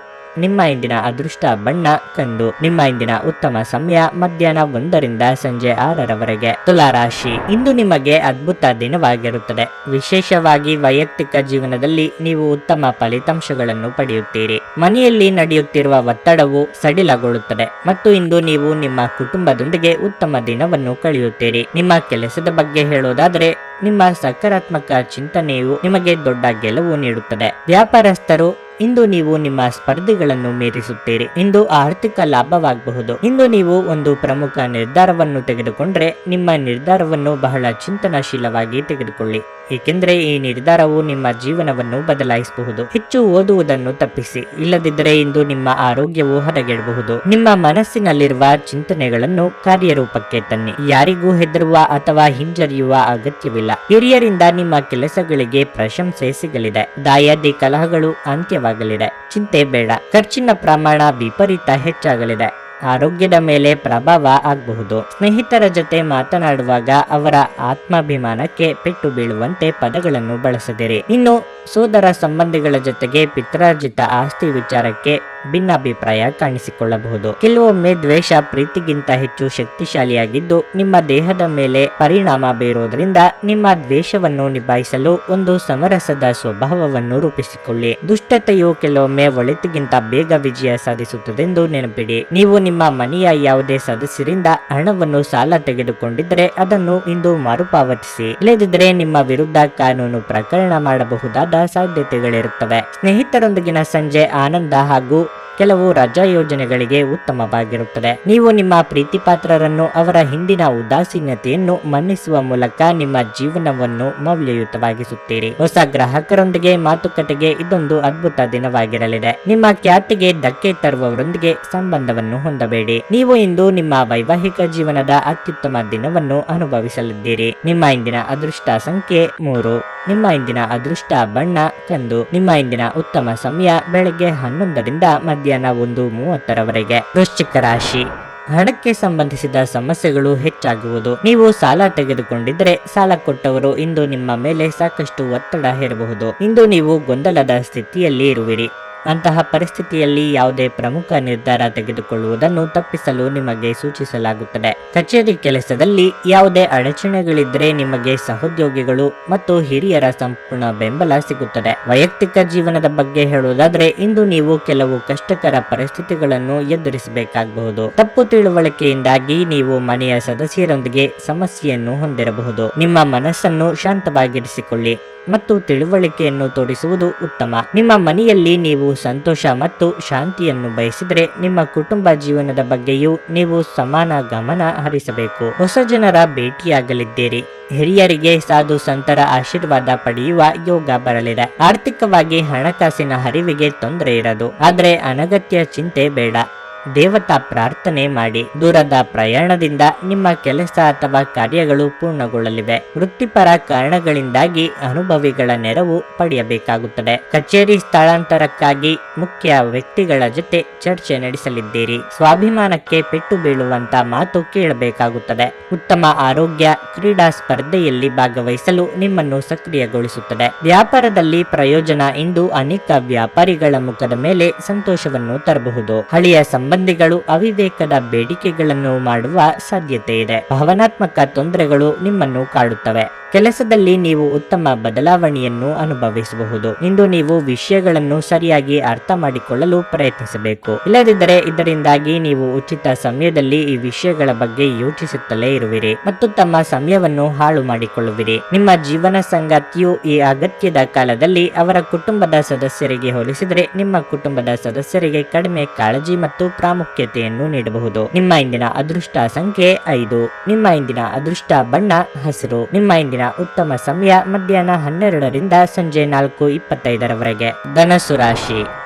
ನಿಮ್ಮ ಇಂದಿನ ಅದೃಷ್ಟ ಬಣ್ಣ ಕಂದು. ನಿಮ್ಮ ಇಂದಿನ ಉತ್ತಮ ಸಮಯ ಮಧ್ಯಾಹ್ನ 1 ರಿಂದ ಸಂಜೆ 6 ರವರೆಗೆ. ತುಲಾ ರಾಶಿ. ಇಂದು ನಿಮಗೆ ಅದ್ಭುತ ದಿನವಾಗಿರುತ್ತದೆ. ವಿಶೇಷವಾಗಿ ವೈಯಕ್ತಿಕ ಜೀವನದಲ್ಲಿ ನೀವು ಉತ್ತಮ ಫಲಿತಾಂಶಗಳನ್ನು ಪಡೆಯುತ್ತೀರಿ. ಮನೆಯಲ್ಲಿ ನಡೆಯುತ್ತಿರುವ ಒತ್ತಡವು ಸಡಿಲಗೊಳ್ಳುತ್ತದೆ ಮತ್ತು ಇಂದು ನೀವು ನಿಮ್ಮ ಕುಟುಂಬದೊಂದಿಗೆ ಉತ್ತಮ ದಿನವನ್ನು ಕಳೆಯುತ್ತೀರಿ. ನಿಮ್ಮ ಕೆಲಸದ ಬಗ್ಗೆ ಹೇಳೋದಾದರೆ ನಿಮ್ಮ ಸಕಾರಾತ್ಮಕ ಚಿಂತನೆಯು ನಿಮಗೆ ದೊಡ್ಡ ಗೆಲುವು ನೀಡುತ್ತದೆ. ವ್ಯಾಪಾರಸ್ಥರು ಇಂದು ನೀವು ನಿಮ್ಮ ಸ್ಪರ್ಧಿಗಳನ್ನು ಮೀರಿಸುತ್ತೀರಿ. ಇಂದು ಆರ್ಥಿಕ ಲಾಭವಾಗಬಹುದು. ಇಂದು ನೀವು ಒಂದು ಪ್ರಮುಖ ನಿರ್ಧಾರವನ್ನು ತೆಗೆದುಕೊಂಡ್ರೆ ನಿಮ್ಮ ನಿರ್ಧಾರವನ್ನು ಬಹಳ ಚಿಂತನಶೀಲವಾಗಿ ತೆಗೆದುಕೊಳ್ಳಿ, ಏಕೆಂದರೆ ಈ ನಿರ್ಧಾರವು ನಿಮ್ಮ ಜೀವನವನ್ನು ಬದಲಾಯಿಸಬಹುದು. ಹೆಚ್ಚು ಓದುವುದನ್ನು ತಪ್ಪಿಸಿ, ಇಲ್ಲದಿದ್ದರೆ ಇಂದು ನಿಮ್ಮ ಆರೋಗ್ಯವು ಹದಗೆಡಬಹುದು. ನಿಮ್ಮ ಮನಸ್ಸಿನಲ್ಲಿರುವ ಚಿಂತನೆಗಳನ್ನು ಕಾರ್ಯರೂಪಕ್ಕೆ ತನ್ನಿ. ಯಾರಿಗೂ ಹೆದರುವ ಅಥವಾ ಹಿಂಜರಿಯುವ ಅಗತ್ಯವಿಲ್ಲ. ಹಿರಿಯರಿಂದ ನಿಮ್ಮ ಕೆಲಸಗಳಿಗೆ ಪ್ರಶಂಸೆ ಸಿಗಲಿದೆ. ದಾಯಾದಿ ಕಲಹಗಳು ಅಂತ್ಯವಾಗಲಿದೆ. ಚಿಂತೆ ಬೇಡ. ಖರ್ಚಿನ ಪ್ರಮಾಣ ವಿಪರೀತ ಹೆಚ್ಚಾಗಲಿದೆ. ಆರೋಗ್ಯದ ಮೇಲೆ ಪ್ರಭಾವ ಆಗಬಹುದು. ಸ್ನೇಹಿತರ ಜೊತೆ ಮಾತನಾಡುವಾಗ ಅವರ ಆತ್ಮಾಭಿಮಾನಕ್ಕೆ ಪೆಟ್ಟು ಬೀಳುವಂತೆ ಪದಗಳನ್ನು ಬಳಸದಿರಿ. ಇನ್ನು ಸೋದರ ಸಂಬಂಧಿಗಳ ಜೊತೆಗೆ ಪಿತ್ರಾರ್ಜಿತ ಆಸ್ತಿ ವಿಚಾರಕ್ಕೆ ಭಿನ್ನಾಭಿಪ್ರಾಯ ಕಾಣಿಸಿಕೊಳ್ಳಬಹುದು. ಕೆಲವೊಮ್ಮೆ ದ್ವೇಷ ಪ್ರೀತಿಗಿಂತ ಹೆಚ್ಚು ಶಕ್ತಿಶಾಲಿಯಾಗಿದ್ದು ನಿಮ್ಮ ದೇಹದ ಮೇಲೆ ಪರಿಣಾಮ ಬೀರುವುದರಿಂದ ನಿಮ್ಮ ದ್ವೇಷವನ್ನು ನಿಭಾಯಿಸಲು ಒಂದು ಸಮರಸದ ಸ್ವಭಾವವನ್ನು ರೂಪಿಸಿಕೊಳ್ಳಿ. ದುಷ್ಟತೆಯು ಕೆಲವೊಮ್ಮೆ ಒಳಿತಿಗಿಂತ ಬೇಗ ವಿಜಯ ಸಾಧಿಸುತ್ತದೆಂದು ನೆನಪಿಡಿ. ನೀವು ನಿಮ್ಮ ಮನೆಯ ಯಾವುದೇ ಸದಸ್ಯರಿಂದ ಹಣವನ್ನು ಸಾಲ ತೆಗೆದುಕೊಂಡಿದ್ದರೆ ಅದನ್ನು ಇಂದು ಮರುಪಾವತಿಸಿ. ಇಲ್ಲದಿದ್ದರೆ ನಿಮ್ಮ ವಿರುದ್ಧ ಕಾನೂನು ಪ್ರಕರಣ ಮಾಡಬಹುದಾದ ಸಾಧ್ಯತೆಗಳಿರುತ್ತವೆ. ಸ್ನೇಹಿತರೊಂದಿಗಿನ ಸಂಜೆ ಆನಂದ ಹಾಗೂ ಕೆಲವು ರಜಾ ಯೋಜನೆಗಳಿಗೆ ಉತ್ತಮವಾಗಿರುತ್ತದೆ. ನೀವು ನಿಮ್ಮ ಪ್ರೀತಿಪಾತ್ರರನ್ನು ಅವರ ಹಿಂದಿನ ಉದಾಸೀನತೆಯನ್ನು ಮನ್ನಿಸುವ ಮೂಲಕ ನಿಮ್ಮ ಜೀವನವನ್ನು ಮೌಲ್ಯಯುತವಾಗಿಸುತ್ತೀರಿ. ಹೊಸ ಗ್ರಾಹಕರೊಂದಿಗೆ ಮಾತುಕತೆಗೆ ಇದೊಂದು ಅದ್ಭುತ ದಿನವಾಗಿರಲಿದೆ. ನಿಮ್ಮ ಖ್ಯಾತಿಗೆ ಧಕ್ಕೆ ತರುವವರೊಂದಿಗೆ ಸಂಬಂಧವನ್ನು ಹೊಂದಬೇಡಿ. ನೀವು ಇಂದು ನಿಮ್ಮ ವೈವಾಹಿಕ ಜೀವನದ ಅತ್ಯುತ್ತಮ ದಿನವನ್ನು ಅನುಭವಿಸಲಿದ್ದೀರಿ. ನಿಮ್ಮ ಇಂದಿನ ಅದೃಷ್ಟ ಸಂಖ್ಯೆ 3. ನಿಮ್ಮ ಇಂದಿನ ಅದೃಷ್ಟ ಬಣ್ಣ ಕಂದು. ನಿಮ್ಮ ಇಂದಿನ ಉತ್ತಮ ಸಮಯ ಬೆಳಗ್ಗೆ 11ರಿಂದ ಮಧ್ಯಾಹ್ನ 1:30 ವೃಶ್ಚಿಕ ರಾಶಿ. ಹಣಕ್ಕೆ ಸಂಬಂಧಿಸಿದ ಸಮಸ್ಯೆಗಳು ಹೆಚ್ಚಾಗುವುದು. ನೀವು ಸಾಲ ತೆಗೆದುಕೊಂಡಿದ್ದರೆ ಸಾಲ ಕೊಟ್ಟವರು ಇಂದು ನಿಮ್ಮ ಮೇಲೆ ಸಾಕಷ್ಟು ಒತ್ತಡ ಹೇರಬಹುದು. ಇಂದು ನೀವು ಗೊಂದಲದ ಸ್ಥಿತಿಯಲ್ಲಿ ಇರುವಿರಿ. ಅಂತಹ ಪರಿಸ್ಥಿತಿಯಲ್ಲಿ ಯಾವುದೇ ಪ್ರಮುಖ ನಿರ್ಧಾರ ತೆಗೆದುಕೊಳ್ಳುವುದನ್ನು ತಪ್ಪಿಸಲು ನಿಮಗೆ ಸೂಚಿಸಲಾಗುತ್ತದೆ. ಕಚೇರಿ ಕೆಲಸದಲ್ಲಿ ಯಾವುದೇ ಅಡಚಣೆಗಳಿದ್ದರೆ ನಿಮಗೆ ಸಹೋದ್ಯೋಗಿಗಳು ಮತ್ತು ಹಿರಿಯರ ಸಂಪೂರ್ಣ ಬೆಂಬಲ ಸಿಗುತ್ತದೆ. ವೈಯಕ್ತಿಕ ಜೀವನದ ಬಗ್ಗೆ ಹೇಳುವುದಾದರೆ ಇಂದು ನೀವು ಕೆಲವು ಕಷ್ಟಕರ ಪರಿಸ್ಥಿತಿಗಳನ್ನು ಎದುರಿಸಬೇಕಾಗಬಹುದು. ತಪ್ಪು ತಿಳುವಳಿಕೆಯಿಂದಾಗಿ ನೀವು ಮನೆಯ ಸದಸ್ಯರೊಂದಿಗೆ ಸಮಸ್ಯೆಯನ್ನು ಹೊಂದಿರಬಹುದು. ನಿಮ್ಮ ಮನಸ್ಸನ್ನು ಶಾಂತವಾಗಿರಿಸಿಕೊಳ್ಳಿ ಮತ್ತು ತಿಳುವಳಿಕೆಯನ್ನು ತೋರಿಸುವುದು ಉತ್ತಮ. ನಿಮ್ಮ ಮನೆಯಲ್ಲಿ ನೀವು ಸಂತೋಷ ಮತ್ತು ಶಾಂತಿಯನ್ನು ಬಯಸಿದರೆ ನಿಮ್ಮ ಕುಟುಂಬ ಜೀವನದ ಬಗ್ಗೆಯೂ ನೀವು ಸಮಾನ ಗಮನ ಹರಿಸಬೇಕು. ಹೊಸ ಜನರ ಭೇಟಿಯಾಗಲಿದ್ದೀರಿ. ಹಿರಿಯರಿಗೆ ಸಾಧು ಸಂತರ ಆಶೀರ್ವಾದ ಪಡೆಯುವ ಯೋಗ ಬರಲಿದೆ. ಆರ್ಥಿಕವಾಗಿ ಹಣಕಾಸಿನ ಹರಿವಿಗೆ ತೊಂದರೆ ಇರದು, ಆದರೆ ಅನಗತ್ಯ ಚಿಂತೆ ಬೇಡ. ದೇವತಾ ಪ್ರಾರ್ಥನೆ ಮಾಡಿ. ದೂರದ ಪ್ರಯಾಣದಿಂದ ನಿಮ್ಮ ಕೆಲಸ ಅಥವಾ ಕಾರ್ಯಗಳು ಪೂರ್ಣಗೊಳ್ಳಲಿವೆ. ವೃತ್ತಿಪರ ಕಾರಣಗಳಿಂದಾಗಿ ಅನುಭವಿಗಳ ನೆರವು ಪಡೆಯಬೇಕಾಗುತ್ತದೆ. ಕಚೇರಿ ಸ್ಥಳಾಂತರಕ್ಕಾಗಿ ಮುಖ್ಯ ವ್ಯಕ್ತಿಗಳ ಜೊತೆ ಚರ್ಚೆ ನಡೆಸಲಿದ್ದೀರಿ. ಸ್ವಾಭಿಮಾನಕ್ಕೆ ಪೆಟ್ಟು ಬೀಳುವಂತ ಮಾತು ಕೇಳಬೇಕಾಗುತ್ತದೆ. ಉತ್ತಮ ಆರೋಗ್ಯ ಕ್ರೀಡಾ ಸ್ಪರ್ಧೆಯಲ್ಲಿ ಭಾಗವಹಿಸಲು ನಿಮ್ಮನ್ನು ಸಕ್ರಿಯಗೊಳಿಸುತ್ತದೆ. ವ್ಯಾಪಾರದಲ್ಲಿ ಪ್ರಯೋಜನ ಇಂದು ಅನೇಕ ವ್ಯಾಪಾರಿಗಳ ಮುಖದ ಮೇಲೆ ಸಂತೋಷವನ್ನು ತರಬಹುದು. ಹಳೆಯ ಸಂಬಂಧಿಗಳು ಅವಿವೇಕದ ಬೇಡಿಕೆಗಳನ್ನು ಮಾಡುವ ಸಾಧ್ಯತೆ ಇದೆ. ಭಾವನಾತ್ಮಕ ತೊಂದರೆಗಳು ನಿಮ್ಮನ್ನು ಕಾಡುತ್ತವೆ. ಕೆಲಸದಲ್ಲಿ ನೀವು ಉತ್ತಮ ಬದಲಾವಣೆಯನ್ನು ಅನುಭವಿಸಬಹುದು. ಇಂದು ನೀವು ವಿಷಯಗಳನ್ನು ಸರಿಯಾಗಿ ಅರ್ಥ ಮಾಡಿಕೊಳ್ಳಲು ಪ್ರಯತ್ನಿಸಬೇಕು. ಇಲ್ಲದಿದ್ದರೆ ಇದರಿಂದಾಗಿ ನೀವು ಉಚಿತ ಸಮಯದಲ್ಲಿ ಈ ವಿಷಯಗಳ ಬಗ್ಗೆ ಯೋಚಿಸುತ್ತಲೇ ಇರುವಿರಿ ಮತ್ತು ತಮ್ಮ ಸಮಯವನ್ನು ಹಾಳು ಮಾಡಿಕೊಳ್ಳುವಿರಿ. ನಿಮ್ಮ ಜೀವನ ಸಂಗಾತಿಯು ಈ ಅಗತ್ಯದ ಕಾಲದಲ್ಲಿ ಅವರ ಕುಟುಂಬದ ಸದಸ್ಯರಿಗೆ ಹೋಲಿಸಿದರೆ ನಿಮ್ಮ ಕುಟುಂಬದ ಸದಸ್ಯರಿಗೆ ಕಡಿಮೆ ಕಾಳಜಿ ಮತ್ತು ಪ್ರಾಮುಖ್ಯತೆಯನ್ನು ನೀಡಬಹುದು. ನಿಮ್ಮ ಇಂದಿನ ಅದೃಷ್ಟ ಸಂಖ್ಯೆ 5. ನಿಮ್ಮ ಇಂದಿನ ಅದೃಷ್ಟ ಬಣ್ಣ ಹಸಿರು. ನಿಮ್ಮ ಇಂದಿನ ಉತ್ತಮ ಸಮಯ ಮಧ್ಯಾಹ್ನ 12ರಿಂದ ಸಂಜೆ 4:25 ಧನಸ್ಸು ರಾಶಿ.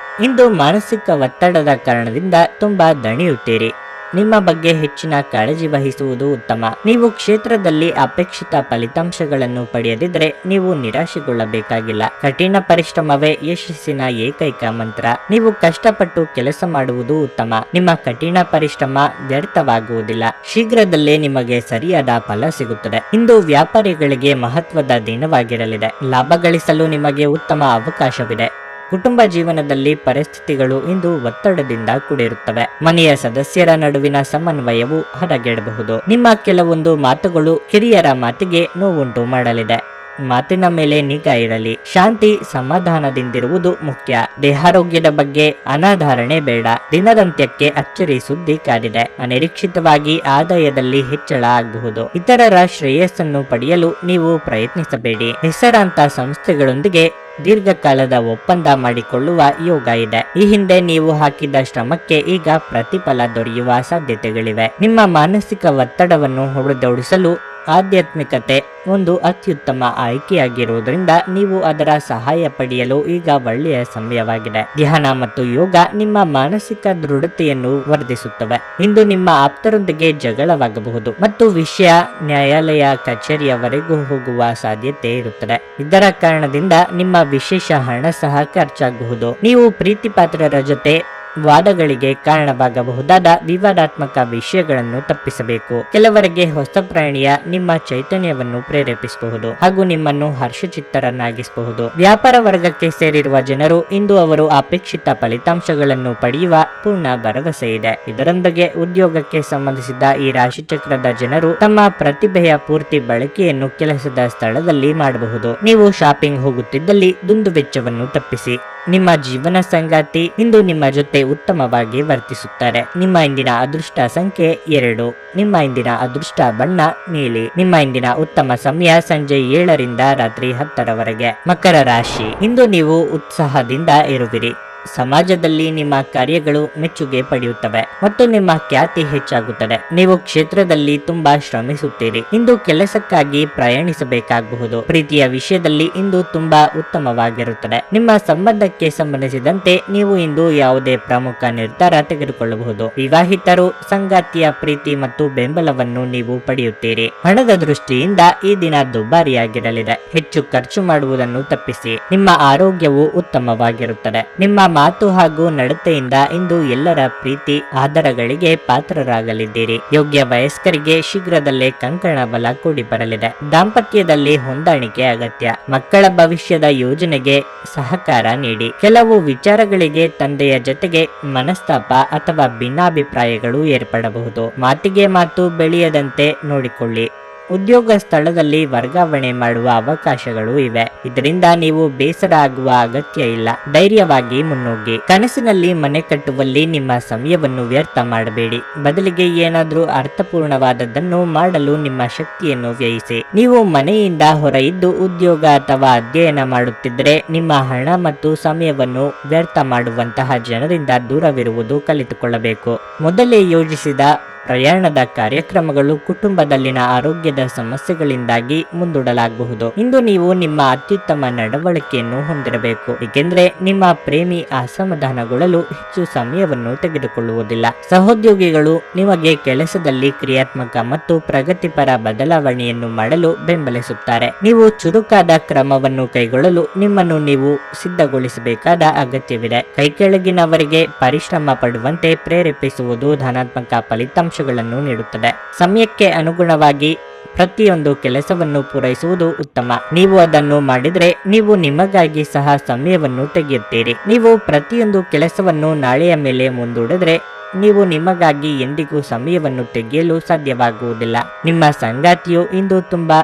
ಇಂದು ಮಾನಸಿಕ ಒತ್ತಡದ ಕಾರಣದಿಂದ ತುಂಬಾ ದಣಿಯುತ್ತೀರಿ. ನಿಮ್ಮ ಬಗ್ಗೆ ಹೆಚ್ಚಿನ ಕಾಳಜಿ ವಹಿಸುವುದು ಉತ್ತಮ. ನೀವು ಕ್ಷೇತ್ರದಲ್ಲಿ ಅಪೇಕ್ಷಿತ ಫಲಿತಾಂಶಗಳನ್ನು ಪಡೆಯದಿದ್ದರೆ ನೀವು ನಿರಾಶೆಗೊಳ್ಳಬೇಕಾಗಿಲ್ಲ. ಕಠಿಣ ಪರಿಶ್ರಮವೇ ಯಶಸ್ಸಿನ ಏಕೈಕ ಮಂತ್ರ. ನೀವು ಕಷ್ಟಪಟ್ಟು ಕೆಲಸ ಮಾಡುವುದು ಉತ್ತಮ. ನಿಮ್ಮ ಕಠಿಣ ಪರಿಶ್ರಮ ವ್ಯರ್ಥವಾಗುವುದಿಲ್ಲ. ಶೀಘ್ರದಲ್ಲೇ ನಿಮಗೆ ಸರಿಯಾದ ಫಲ ಸಿಗುತ್ತದೆ. ಇಂದು ವ್ಯಾಪಾರಿಗಳಿಗೆ ಮಹತ್ವದ ದಿನವಾಗಿರಲಿದೆ. ಲಾಭ ಗಳಿಸಲು ನಿಮಗೆ ಉತ್ತಮ ಅವಕಾಶವಿದೆ. ಕುಟುಂಬ ಜೀವನದಲ್ಲಿ ಪರಿಸ್ಥಿತಿಗಳು ಇಂದು ಒತ್ತಡದಿಂದ ಕೂಡಿರುತ್ತವೆ. ಮನೆಯ ಸದಸ್ಯರ ನಡುವಿನ ಸಮನ್ವಯವು ಹದಗೆಡಬಹುದು. ನಿಮ್ಮ ಕೆಲವೊಂದು ಮಾತುಗಳು ಕಿರಿಯರ ಮಾತಿಗೆ ನೋವುಂಟು ಮಾಡಲಿದೆ. ಮಾತಿನ ಮೇಲೆ ನಿಗಾ ಇರಲಿ. ಶಾಂತಿ ಸಮಾಧಾನದಿಂದಿರುವುದು ಮುಖ್ಯ. ದೇಹಾರೋಗ್ಯದ ಬಗ್ಗೆ ಅನಾಧಾರಣೆ ಬೇಡ. ದಿನದಂತ್ಯಕ್ಕೆ ಅಚ್ಚರಿ ಸುದ್ದಿ ಕಾದಿದೆ. ಅನಿರೀಕ್ಷಿತವಾಗಿ ಆದಾಯದಲ್ಲಿ ಹೆಚ್ಚಳ ಆಗಬಹುದು. ಇತರರ ಶ್ರೇಯಸ್ಸನ್ನು ಪಡೆಯಲು ನೀವು ಪ್ರಯತ್ನಿಸಬೇಡಿ. ಹೆಸರಾಂತ ಸಂಸ್ಥೆಗಳೊಂದಿಗೆ ದೀರ್ಘಕಾಲದ ಒಪ್ಪಂದ ಮಾಡಿಕೊಳ್ಳುವ ಯೋಗ ಇದೆ. ಈ ಹಿಂದೆ ನೀವು ಹಾಕಿದ ಶ್ರಮಕ್ಕೆ ಈಗ ಪ್ರತಿಫಲ ದೊರೆಯುವ ಸಾಧ್ಯತೆಗಳಿವೆ. ನಿಮ್ಮ ಮಾನಸಿಕ ಒತ್ತಡವನ್ನು ಹೊಡೆದೋಡಿಸಲು ಆಧ್ಯಾತ್ಮಿಕತೆ ಒಂದು ಅತ್ಯುತ್ತಮ ಆಯ್ಕೆಯಾಗಿರುವುದರಿಂದ ನೀವು ಅದರ ಸಹಾಯ ಪಡೆಯಲು ಈಗ ಒಳ್ಳೆಯ ಸಮಯವಾಗಿದೆ. ಧ್ಯಾನ ಮತ್ತು ಯೋಗ ನಿಮ್ಮ ಮಾನಸಿಕ ದೃಢತೆಯನ್ನು ವರ್ಧಿಸುತ್ತವೆ. ಇಂದು ನಿಮ್ಮ ಆಪ್ತರೊಂದಿಗೆ ಜಗಳವಾಗಬಹುದು ಮತ್ತು ವಿಷಯ ನ್ಯಾಯಾಲಯ ಕಚೇರಿಯವರೆಗೂ ಹೋಗುವ ಸಾಧ್ಯತೆ ಇರುತ್ತದೆ. ಇದರ ಕಾರಣದಿಂದ ನಿಮ್ಮ ವಿಶೇಷ ಹಣ ಸಹ ಖರ್ಚಾಗಬಹುದು. ನೀವು ಪ್ರೀತಿ ಪಾತ್ರರ ಜೊತೆ ವಾದಗಳಿಗೆ ಕಾರಣವಾಗಬಹುದಾದ ವಿವಾದಾತ್ಮಕ ವಿಷಯಗಳನ್ನು ತಪ್ಪಿಸಬೇಕು. ಕೆಲವರಿಗೆ ಹೊಸ ಪ್ರಾಣಿಯ ನಿಮ್ಮ ಚೈತನ್ಯವನ್ನು ಪ್ರೇರೇಪಿಸಬಹುದು ಹಾಗೂ ನಿಮ್ಮನ್ನು ಹರ್ಷಚಿತ್ತರನ್ನಾಗಿಸಬಹುದು. ವ್ಯಾಪಾರ ವರ್ಗಕ್ಕೆ ಸೇರಿರುವ ಜನರು ಇಂದು ಅವರು ಅಪೇಕ್ಷಿತ ಫಲಿತಾಂಶಗಳನ್ನು ಪಡೆಯುವ ಪೂರ್ಣ ಭರವಸೆ ಇದೆ. ಇದರೊಂದಿಗೆ ಉದ್ಯೋಗಕ್ಕೆ ಸಂಬಂಧಿಸಿದ ಈ ರಾಶಿಚಕ್ರದ ಜನರು ತಮ್ಮ ಪ್ರತಿಭೆಯ ಪೂರ್ತಿ ಬಳಕೆಯನ್ನು ಕೆಲಸದ ಸ್ಥಳದಲ್ಲಿ ಮಾಡಬಹುದು. ನೀವು ಶಾಪಿಂಗ್ ಹೋಗುತ್ತಿದ್ದಲ್ಲಿ ದುಂದುವೆಚ್ಚವನ್ನು ತಪ್ಪಿಸಿ. ನಿಮ್ಮ ಜೀವನ ಸಂಗಾತಿ ಇಂದು ನಿಮ್ಮ ಜೊತೆ ಉತ್ತಮವಾಗಿ ವರ್ತಿಸುತ್ತಾರೆ. ನಿಮ್ಮ ಇಂದಿನ ಅದೃಷ್ಟ ಸಂಖ್ಯೆ 2. ನಿಮ್ಮ ಇಂದಿನ ಅದೃಷ್ಟ ಬಣ್ಣ ನೀಲಿ. ನಿಮ್ಮ ಇಂದಿನ ಉತ್ತಮ ಸಮಯ ಸಂಜೆ 7ರಿಂದ ರಾತ್ರಿ 10ರವರೆಗೆ. ಮಕರ ರಾಶಿ, ಇಂದು ನೀವು ಉತ್ಸಾಹದಿಂದ ಇರುವಿರಿ. ಸಮಾಜದಲ್ಲಿ ನಿಮ್ಮ ಕಾರ್ಯಗಳು ಮೆಚ್ಚುಗೆ ಪಡೆಯುತ್ತವೆ ಮತ್ತು ನಿಮ್ಮ ಖ್ಯಾತಿ ಹೆಚ್ಚಾಗುತ್ತದೆ. ನೀವು ಕ್ಷೇತ್ರದಲ್ಲಿ ತುಂಬಾ ಶ್ರಮಿಸುತ್ತೀರಿ. ಇಂದು ಕೆಲಸಕ್ಕಾಗಿ ಪ್ರಯಾಣಿಸಬೇಕಾಗಬಹುದು. ಪ್ರೀತಿಯ ವಿಷಯದಲ್ಲಿ ಇಂದು ತುಂಬಾ ಉತ್ತಮವಾಗಿರುತ್ತದೆ. ನಿಮ್ಮ ಸಂಬಂಧಕ್ಕೆ ಸಂಬಂಧಿಸಿದಂತೆ ನೀವು ಇಂದು ಯಾವುದೇ ಪ್ರಮುಖ ನಿರ್ಧಾರ ತೆಗೆದುಕೊಳ್ಳಬಹುದು. ವಿವಾಹಿತರು ಸಂಗಾತಿಯ ಪ್ರೀತಿ ಮತ್ತು ಬೆಂಬಲವನ್ನು ನೀವು ಪಡೆಯುತ್ತೀರಿ. ಹಣದ ದೃಷ್ಟಿಯಿಂದ ಈ ದಿನ ದುಬಾರಿಯಾಗಿರಲಿದೆ. ಹೆಚ್ಚು ಖರ್ಚು ಮಾಡುವುದನ್ನು ತಪ್ಪಿಸಿ. ನಿಮ್ಮ ಆರೋಗ್ಯವು ಉತ್ತಮವಾಗಿರುತ್ತದೆ. ನಿಮ್ಮ ಮಾತು ಹಾಗೂ ನಡತೆಯಿಂದ ಇಂದು ಎಲ್ಲರ ಪ್ರೀತಿ ಆದರಗಳಿಗೆ ಪಾತ್ರರಾಗಲಿದ್ದೀರಿ. ಯೋಗ್ಯ ವಯಸ್ಕರಿಗೆ ಶೀಘ್ರದಲ್ಲೇ ಕಂಕಣ ಬಲ ಕೂಡಿ ಬರಲಿದೆ. ದಾಂಪತ್ಯದಲ್ಲಿ ಹೊಂದಾಣಿಕೆ ಅಗತ್ಯ. ಮಕ್ಕಳ ಭವಿಷ್ಯದ ಯೋಜನೆಗೆ ಸಹಕಾರ ನೀಡಿ. ಕೆಲವು ವಿಚಾರಗಳಿಗೆ ತಂದೆಯ ಜೊತೆಗೆ ಮನಸ್ತಾಪ ಅಥವಾ ಭಿನ್ನಾಭಿಪ್ರಾಯಗಳು ಏರ್ಪಡಬಹುದು. ಮಾತಿಗೆ ಮಾತು ಬೆಳೆಯದಂತೆ ನೋಡಿಕೊಳ್ಳಿ. ಉದ್ಯೋಗ ಸ್ಥಳದಲ್ಲಿ ವರ್ಗಾವಣೆ ಮಾಡುವ ಅವಕಾಶಗಳು ಇವೆ. ಇದರಿಂದ ನೀವು ಬೇಸರ ಆಗುವ ಅಗತ್ಯ ಇಲ್ಲ. ಧೈರ್ಯವಾಗಿ ಮುನ್ನುಗ್ಗಿ. ಕನಸಿನಲ್ಲಿ ಮನೆ ಕಟ್ಟುವಲ್ಲಿ ನಿಮ್ಮ ಸಮಯವನ್ನು ವ್ಯರ್ಥ ಮಾಡಬೇಡಿ. ಬದಲಿಗೆ ಏನಾದ್ರೂ ಅರ್ಥಪೂರ್ಣವಾದದ್ದನ್ನು ಮಾಡಲು ನಿಮ್ಮ ಶಕ್ತಿಯನ್ನು ವ್ಯಯಿಸಿ. ನೀವು ಮನೆಯಿಂದ ಹೊರಯಿದ್ದು ಉದ್ಯೋಗ ಅಥವಾ ಅಧ್ಯಯನ ಮಾಡುತ್ತಿದ್ದರೆ ನಿಮ್ಮ ಹಣ ಮತ್ತು ಸಮಯವನ್ನು ವ್ಯರ್ಥ ಮಾಡುವಂತಹ ಜನರಿಂದ ದೂರವಿರುವುದು ಕಲಿತುಕೊಳ್ಳಬೇಕು. ಮೊದಲೇ ಯೋಜಿಸಿದ ಪ್ರಯಾಣದ ಕಾರ್ಯಕ್ರಮಗಳು ಕುಟುಂಬದಲ್ಲಿನ ಆರೋಗ್ಯದ ಸಮಸ್ಯೆಗಳಿಂದಾಗಿ ಮುಂದೂಡಲಾಗಬಹುದು. ಇಂದು ನೀವು ನಿಮ್ಮ ಅತ್ಯುತ್ತಮ ನಡವಳಿಕೆಯನ್ನು ಹೊಂದಿರಬೇಕು, ಏಕೆಂದರೆ ನಿಮ್ಮ ಪ್ರೇಮಿ ಅಸಮಾಧಾನಗೊಳ್ಳಲು ಹೆಚ್ಚು ಸಮಯವನ್ನು ತೆಗೆದುಕೊಳ್ಳುವುದಿಲ್ಲ. ಸಹೋದ್ಯೋಗಿಗಳು ನಿಮಗೆ ಕೆಲಸದಲ್ಲಿ ಕ್ರಿಯಾತ್ಮಕ ಮತ್ತು ಪ್ರಗತಿಪರ ಬದಲಾವಣೆಯನ್ನು ಮಾಡಲು ಬೆಂಬಲಿಸುತ್ತಾರೆ. ನೀವು ಚುರುಕಾದ ಕ್ರಮವನ್ನು ಕೈಗೊಳ್ಳಲು ನಿಮ್ಮನ್ನು ನೀವು ಸಿದ್ಧಗೊಳಿಸಬೇಕಾದ ಅಗತ್ಯವಿದೆ. ಕೈಕೆಳಗಿನವರಿಗೆ ಪರಿಶ್ರಮ ಪಡುವಂತೆ ಪ್ರೇರೇಪಿಸುವುದು ಧನಾತ್ಮಕ ಫಲಿತಾಂಶ ನೀಡುತ್ತದೆ. ಸಮಯಕ್ಕೆ ಅನುಗುಣವಾಗಿ ಪ್ರತಿಯೊಂದು ಕೆಲಸವನ್ನು ಪೂರೈಸುವುದು ಉತ್ತಮ. ನೀವು ಅದನ್ನು ಮಾಡಿದರೆ ನೀವು ನಿಮಗಾಗಿ ಸಹ ಸಮಯವನ್ನು ತೆಗೆಯುತ್ತೀರಿ. ನೀವು ಪ್ರತಿಯೊಂದು ಕೆಲಸವನ್ನು ನಾಳೆಯ ಮೇಲೆ ಮುಂದೂಡಿದರೆ ನೀವು ನಿಮಗಾಗಿ ಎಂದಿಗೂ ಸಮಯವನ್ನು ತೆಗೆಯಲು ಸಾಧ್ಯವಾಗುವುದಿಲ್ಲ. ನಿಮ್ಮ ಸಂಗಾತಿಯು ಇಂದು ತುಂಬಾ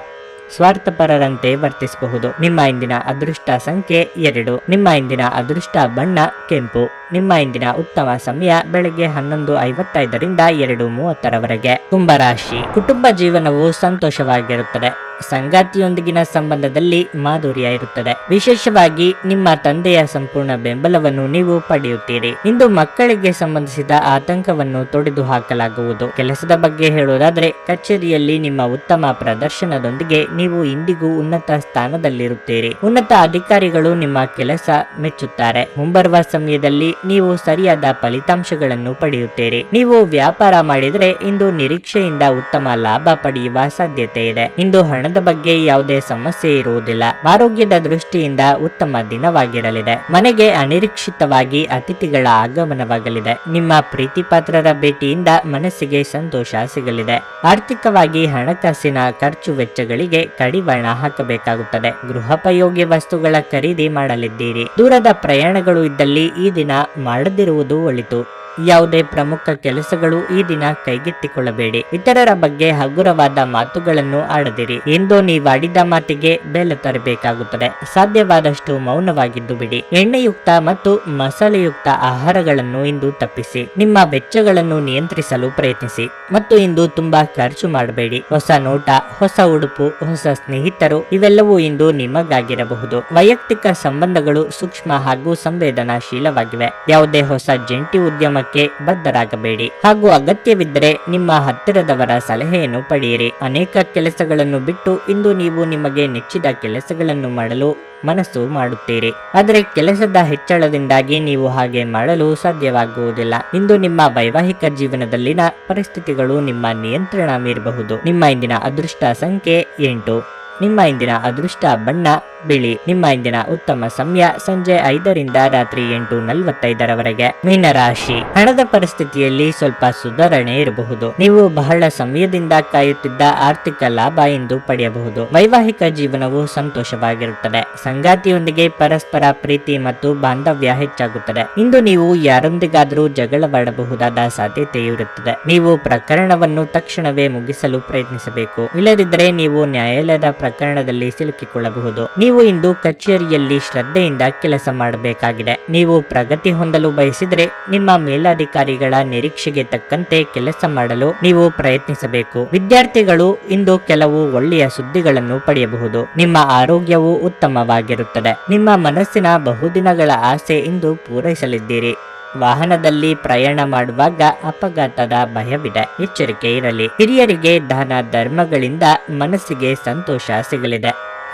ಸ್ವಾರ್ಥಪರರಂತೆ ವರ್ತಿಸಬಹುದು. ನಿಮ್ಮ ಇಂದಿನ ಅದೃಷ್ಟ ಸಂಖ್ಯೆ 2. ನಿಮ್ಮ ಇಂದಿನ ಅದೃಷ್ಟ ಬಣ್ಣ ಕೆಂಪು. ನಿಮ್ಮ ಇಂದಿನ ಉತ್ತಮ ಸಮಯ ಬೆಳಗ್ಗೆ 11:55ರಿಂದ 2:30ರವರೆಗೆ. ಕುಂಭರಾಶಿ, ಕುಟುಂಬ ಜೀವನವು ಸಂತೋಷವಾಗಿರುತ್ತದೆ. ಸಂಗಾತಿಯೊಂದಿಗಿನ ಸಂಬಂಧದಲ್ಲಿ ಮಾಧುರ್ಯ ಇರುತ್ತದೆ. ವಿಶೇಷವಾಗಿ ನಿಮ್ಮ ತಂದೆಯ ಸಂಪೂರ್ಣ ಬೆಂಬಲವನ್ನು ನೀವು ಪಡೆಯುತ್ತೀರಿ. ಇಂದು ಮಕ್ಕಳಿಗೆ ಸಂಬಂಧಿಸಿದ ಆತಂಕವನ್ನು ತೊಡೆದು ಹಾಕಲಾಗುವುದು. ಕೆಲಸದ ಬಗ್ಗೆ ಹೇಳುವುದಾದರೆ ಕಚೇರಿಯಲ್ಲಿ ನಿಮ್ಮ ಉತ್ತಮ ಪ್ರದರ್ಶನದೊಂದಿಗೆ ನೀವು ಇಂದಿಗೂ ಉನ್ನತ ಸ್ಥಾನದಲ್ಲಿರುತ್ತೀರಿ. ಉನ್ನತ ಅಧಿಕಾರಿಗಳು ನಿಮ್ಮ ಕೆಲಸ ಮೆಚ್ಚುತ್ತಾರೆ. ಮುಂಬರುವ ಸಮಯದಲ್ಲಿ ನೀವು ಸರಿಯಾದ ಫಲಿತಾಂಶಗಳನ್ನು ಪಡೆಯುತ್ತೀರಿ. ನೀವು ವ್ಯಾಪಾರ ಮಾಡಿದರೆ ಇಂದು ನಿರೀಕ್ಷೆಯಿಂದ ಉತ್ತಮ ಲಾಭ ಪಡೆಯುವ ಸಾಧ್ಯತೆ ಇದೆ. ಇಂದು ಹಣದ ಬಗ್ಗೆ ಯಾವುದೇ ಸಮಸ್ಯೆ ಇರುವುದಿಲ್ಲ. ಆರೋಗ್ಯದ ದೃಷ್ಟಿಯಿಂದ ಉತ್ತಮ ದಿನವಾಗಿರಲಿದೆ. ಮನೆಗೆ ಅನಿರೀಕ್ಷಿತವಾಗಿ ಅತಿಥಿಗಳ ಆಗಮನವಾಗಲಿದೆ. ನಿಮ್ಮ ಪ್ರೀತಿ ಪಾತ್ರರ ಭೇಟಿಯಿಂದ ಮನಸ್ಸಿಗೆ ಸಂತೋಷ ಸಿಗಲಿದೆ. ಆರ್ಥಿಕವಾಗಿ ಹಣಕಾಸಿನ ಖರ್ಚು ವೆಚ್ಚಗಳಿಗೆ ಕಡಿವಾಣ ಹಾಕಬೇಕಾಗುತ್ತದೆ. ಗೃಹೋಪಯೋಗಿ ವಸ್ತುಗಳ ಖರೀದಿ ಮಾಡಲಿದ್ದೀರಿ. ದೂರದ ಪ್ರಯಾಣಗಳು ಇದ್ದಲ್ಲಿ ಈ ದಿನ ಮಾಡದಿರುವುದು ಒಳಿತು. ಯಾವುದೇ ಪ್ರಮುಖ ಕೆಲಸಗಳು ಈ ದಿನ ಕೈಗೆತ್ತಿಕೊಳ್ಳಬೇಡಿ. ಇತರರ ಬಗ್ಗೆ ಹಗುರವಾದ ಮಾತುಗಳನ್ನು ಆಡದಿರಿ. ಎಂದು ನೀವಾಡಿದ ಮಾತಿಗೆ ಬೆಲೆ ತರಬೇಕಾಗುತ್ತದೆ. ಸಾಧ್ಯವಾದಷ್ಟು ಮೌನವಾಗಿದ್ದು ಬಿಡಿ. ಎಣ್ಣೆಯುಕ್ತ ಮತ್ತು ಮಸಾಲೆಯುಕ್ತ ಆಹಾರಗಳನ್ನು ಇಂದು ತಪ್ಪಿಸಿ. ನಿಮ್ಮ ವೆಚ್ಚಗಳನ್ನು ನಿಯಂತ್ರಿಸಲು ಪ್ರಯತ್ನಿಸಿ ಮತ್ತು ಇಂದು ತುಂಬಾ ಖರ್ಚು ಮಾಡಬೇಡಿ. ಹೊಸ ನೋಟ, ಹೊಸ ಉಡುಪು, ಹೊಸ ಸ್ನೇಹಿತರು ಇವೆಲ್ಲವೂ ಇಂದು ನಿಮಗಾಗಿರಬಹುದು. ವೈಯಕ್ತಿಕ ಸಂಬಂಧಗಳು ಸೂಕ್ಷ್ಮ ಹಾಗೂ ಸಂವೇದನಾಶೀಲವಾಗಿವೆ. ಯಾವುದೇ ಹೊಸ ಜಂಟಿ ಉದ್ಯಮ ಬದ್ಧರಾಗಬೇಡಿ ಹಾಗೂ ಅಗತ್ಯವಿದ್ದರೆ ನಿಮ್ಮ ಹತ್ತಿರದವರ ಸಲಹೆಯನ್ನು ಪಡೆಯಿರಿ. ಅನೇಕ ಕೆಲಸಗಳನ್ನು ಬಿಟ್ಟು ಇಂದು ನೀವು ನಿಮಗೆ ನೆಚ್ಚಿದ ಕೆಲಸಗಳನ್ನು ಮಾಡಲು ಮನಸ್ಸು ಮಾಡುತ್ತೀರಿ. ಆದರೆ ಕೆಲಸದ ಹೆಚ್ಚಳದಿಂದಾಗಿ ನೀವು ಹಾಗೆ ಮಾಡಲು ಸಾಧ್ಯವಾಗುವುದಿಲ್ಲ. ಇಂದು ನಿಮ್ಮ ವೈವಾಹಿಕ ಜೀವನದಲ್ಲಿನ ಪರಿಸ್ಥಿತಿಗಳು ನಿಮ್ಮ ನಿಯಂತ್ರಣ ಮೀರಬಹುದು. ನಿಮ್ಮ ಇಂದಿನ ಅದೃಷ್ಟ ಸಂಖ್ಯೆ 8. ನಿಮ್ಮ ಇಂದಿನ ಅದೃಷ್ಟ ಬಣ್ಣ ಬಿಳಿ. ನಿಮ್ಮ ಇಂದಿನ ಉತ್ತಮ ಸಮಯ ಸಂಜೆ 5ರಿಂದ ರಾತ್ರಿ 8:45ರವರೆಗೆ. ಮೀನರಾಶಿ, ಹಣದ ಪರಿಸ್ಥಿತಿಯಲ್ಲಿ ಸ್ವಲ್ಪ ಸುಧಾರಣೆ ಇರಬಹುದು. ನೀವು ಬಹಳ ಸಮಯದಿಂದ ಕಾಯುತ್ತಿದ್ದ ಆರ್ಥಿಕ ಲಾಭ ಇಂದು ಪಡೆಯಬಹುದು. ವೈವಾಹಿಕ ಜೀವನವು ಸಂತೋಷವಾಗಿರುತ್ತದೆ. ಸಂಗಾತಿಯೊಂದಿಗೆ ಪರಸ್ಪರ ಪ್ರೀತಿ ಮತ್ತು ಬಾಂಧವ್ಯ ಹೆಚ್ಚಾಗುತ್ತದೆ. ಇಂದು ನೀವು ಯಾರೊಂದಿಗಾದರೂ ಜಗಳವಾಡಬಹುದಾದ ಸಾಧ್ಯತೆ ಇರುತ್ತದೆ. ನೀವು ಪ್ರಕರಣವನ್ನು ತಕ್ಷಣವೇ ಮುಗಿಸಲು ಪ್ರಯತ್ನಿಸಬೇಕು. ಇಲ್ಲದಿದ್ದರೆ ನೀವು ನ್ಯಾಯಾಲಯದ ಪ್ರಕರಣದಲ್ಲಿ ಸಿಲುಕಿಕೊಳ್ಳಬಹುದು. ನೀವು ಇಂದು ಕಚೇರಿಯಲ್ಲಿ ಶ್ರದ್ಧೆಯಿಂದ ಕೆಲಸ ಮಾಡಬೇಕಾಗಿದೆ. ನೀವು ಪ್ರಗತಿ ಹೊಂದಲು ಬಯಸಿದರೆ ನಿಮ್ಮ ಮೇಲಾಧಿಕಾರಿಗಳ ನಿರೀಕ್ಷೆಗೆ ತಕ್ಕಂತೆ ಕೆಲಸ ಮಾಡಲು ನೀವು ಪ್ರಯತ್ನಿಸಬೇಕು. ವಿದ್ಯಾರ್ಥಿಗಳು ಇಂದು ಕೆಲವು ಒಳ್ಳೆಯ ಸುದ್ದಿಗಳನ್ನು ಪಡೆಯಬಹುದು. ನಿಮ್ಮ ಆರೋಗ್ಯವು ಉತ್ತಮವಾಗಿರುತ್ತದೆ. ನಿಮ್ಮ ಮನಸ್ಸಿನ ಬಹುದಿನಗಳ ಆಸೆ ಇಂದು ಪೂರೈಸಲಿದ್ದೀರಿ. ವಾಹನದಲ್ಲಿ ಪ್ರಯಾಣ ಮಾಡುವಾಗ ಅಪಘಾತದ ಭಯವಿದೆ, ಎಚ್ಚರಿಕೆ ಇರಲಿ. ಹಿರಿಯರಿಗೆ ದಾನ ಧರ್ಮಗಳಿಂದ ಮನಸ್ಸಿಗೆ ಸಂತೋಷ ಸಿಗಲಿದೆ.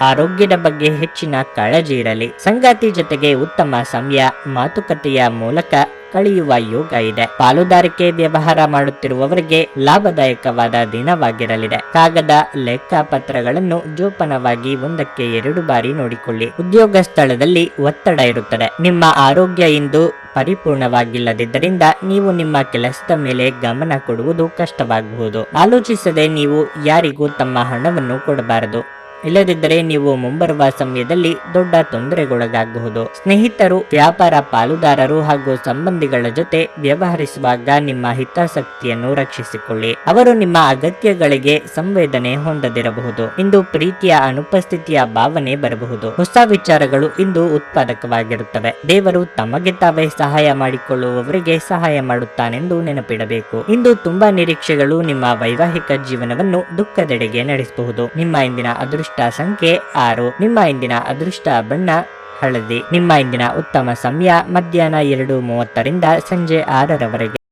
ಆರೋಗ್ಯದ ಬಗ್ಗೆ ಹೆಚ್ಚಿನ ಕಾಳಜಿ ಇರಲಿ. ಸಂಗಾತಿ ಜೊತೆಗೆ ಉತ್ತಮ ಸಮಯ ಮಾತುಕತೆಯ ಮೂಲಕ ಕಳೆಯುವ ಯೋಗ ಇದೆ. ಪಾಲುದಾರಿಕೆ ವ್ಯವಹಾರ ಮಾಡುತ್ತಿರುವವರಿಗೆ ಲಾಭದಾಯಕವಾದ ದಿನವಾಗಿರಲಿದೆ. ಕಾಗದ ಲೆಕ್ಕಪತ್ರಗಳನ್ನು ಜೋಪಾನವಾಗಿ 1ಕ್ಕೆ 2 ಬಾರಿ ನೋಡಿಕೊಳ್ಳಿ. ಉದ್ಯೋಗ ಸ್ಥಳದಲ್ಲಿ ಒತ್ತಡ ಇರುತ್ತದೆ. ನಿಮ್ಮ ಆರೋಗ್ಯ ಇಂದು ಪರಿಪೂರ್ಣವಾಗಿಲ್ಲದಿದ್ದರಿಂದ ನೀವು ನಿಮ್ಮ ಕೆಲಸದ ಮೇಲೆ ಗಮನ ಕೊಡುವುದು ಕಷ್ಟವಾಗಬಹುದು. ಆಲೋಚಿಸದೆ ನೀವು ಯಾರಿಗೂ ತಮ್ಮ ಹಣವನ್ನು ಕೊಡಬಾರದು. ಇಲ್ಲದಿದ್ದರೆ ನೀವು ಮುಂಬರುವ ಸಮಯದಲ್ಲಿ ದೊಡ್ಡ ತೊಂದರೆಗೊಳಗಾಗಬಹುದು. ಸ್ನೇಹಿತರು, ವ್ಯಾಪಾರ ಪಾಲುದಾರರು ಹಾಗೂ ಸಂಬಂಧಿಗಳ ಜೊತೆ ವ್ಯವಹರಿಸುವಾಗ ನಿಮ್ಮ ಹಿತಾಸಕ್ತಿಯನ್ನು ರಕ್ಷಿಸಿಕೊಳ್ಳಿ. ಅವರು ನಿಮ್ಮ ಅಗತ್ಯಗಳಿಗೆ ಸಂವೇದನೆ ಹೊಂದದಿರಬಹುದು. ಇಂದು ಪ್ರೀತಿಯ ಅನುಪಸ್ಥಿತಿಯ ಭಾವನೆ ಬರಬಹುದು. ಹೊಸ ವಿಚಾರಗಳು ಇಂದು ಉತ್ಪಾದಕವಾಗಿರುತ್ತವೆ. ದೇವರು ತಮಗೆ ತಾವೇ ಸಹಾಯ ಮಾಡಿಕೊಳ್ಳುವವರಿಗೆ ಸಹಾಯ ಮಾಡುತ್ತಾನೆಂದು ನೆನಪಿಡಬೇಕು. ಇಂದು ತುಂಬಾ ನಿರೀಕ್ಷೆಗಳು ನಿಮ್ಮ ವೈವಾಹಿಕ ಜೀವನವನ್ನು ದುಃಖದೆಡೆಗೆ ನಡೆಸಬಹುದು. ನಿಮ್ಮ ಇಂದಿನ ಅದೃಷ್ಟ ಸಂಖ್ಯೆ 6. ನಿಮ್ಮ ಇಂದಿನ ಅದೃಷ್ಟ ಬಣ್ಣ ಹಳದಿ. ನಿಮ್ಮ ಇಂದಿನ ಉತ್ತಮ ಸಮಯ ಮಧ್ಯಾಹ್ನ 2:30ರಿಂದ ಸಂಜೆ 6ರವರೆಗೆ.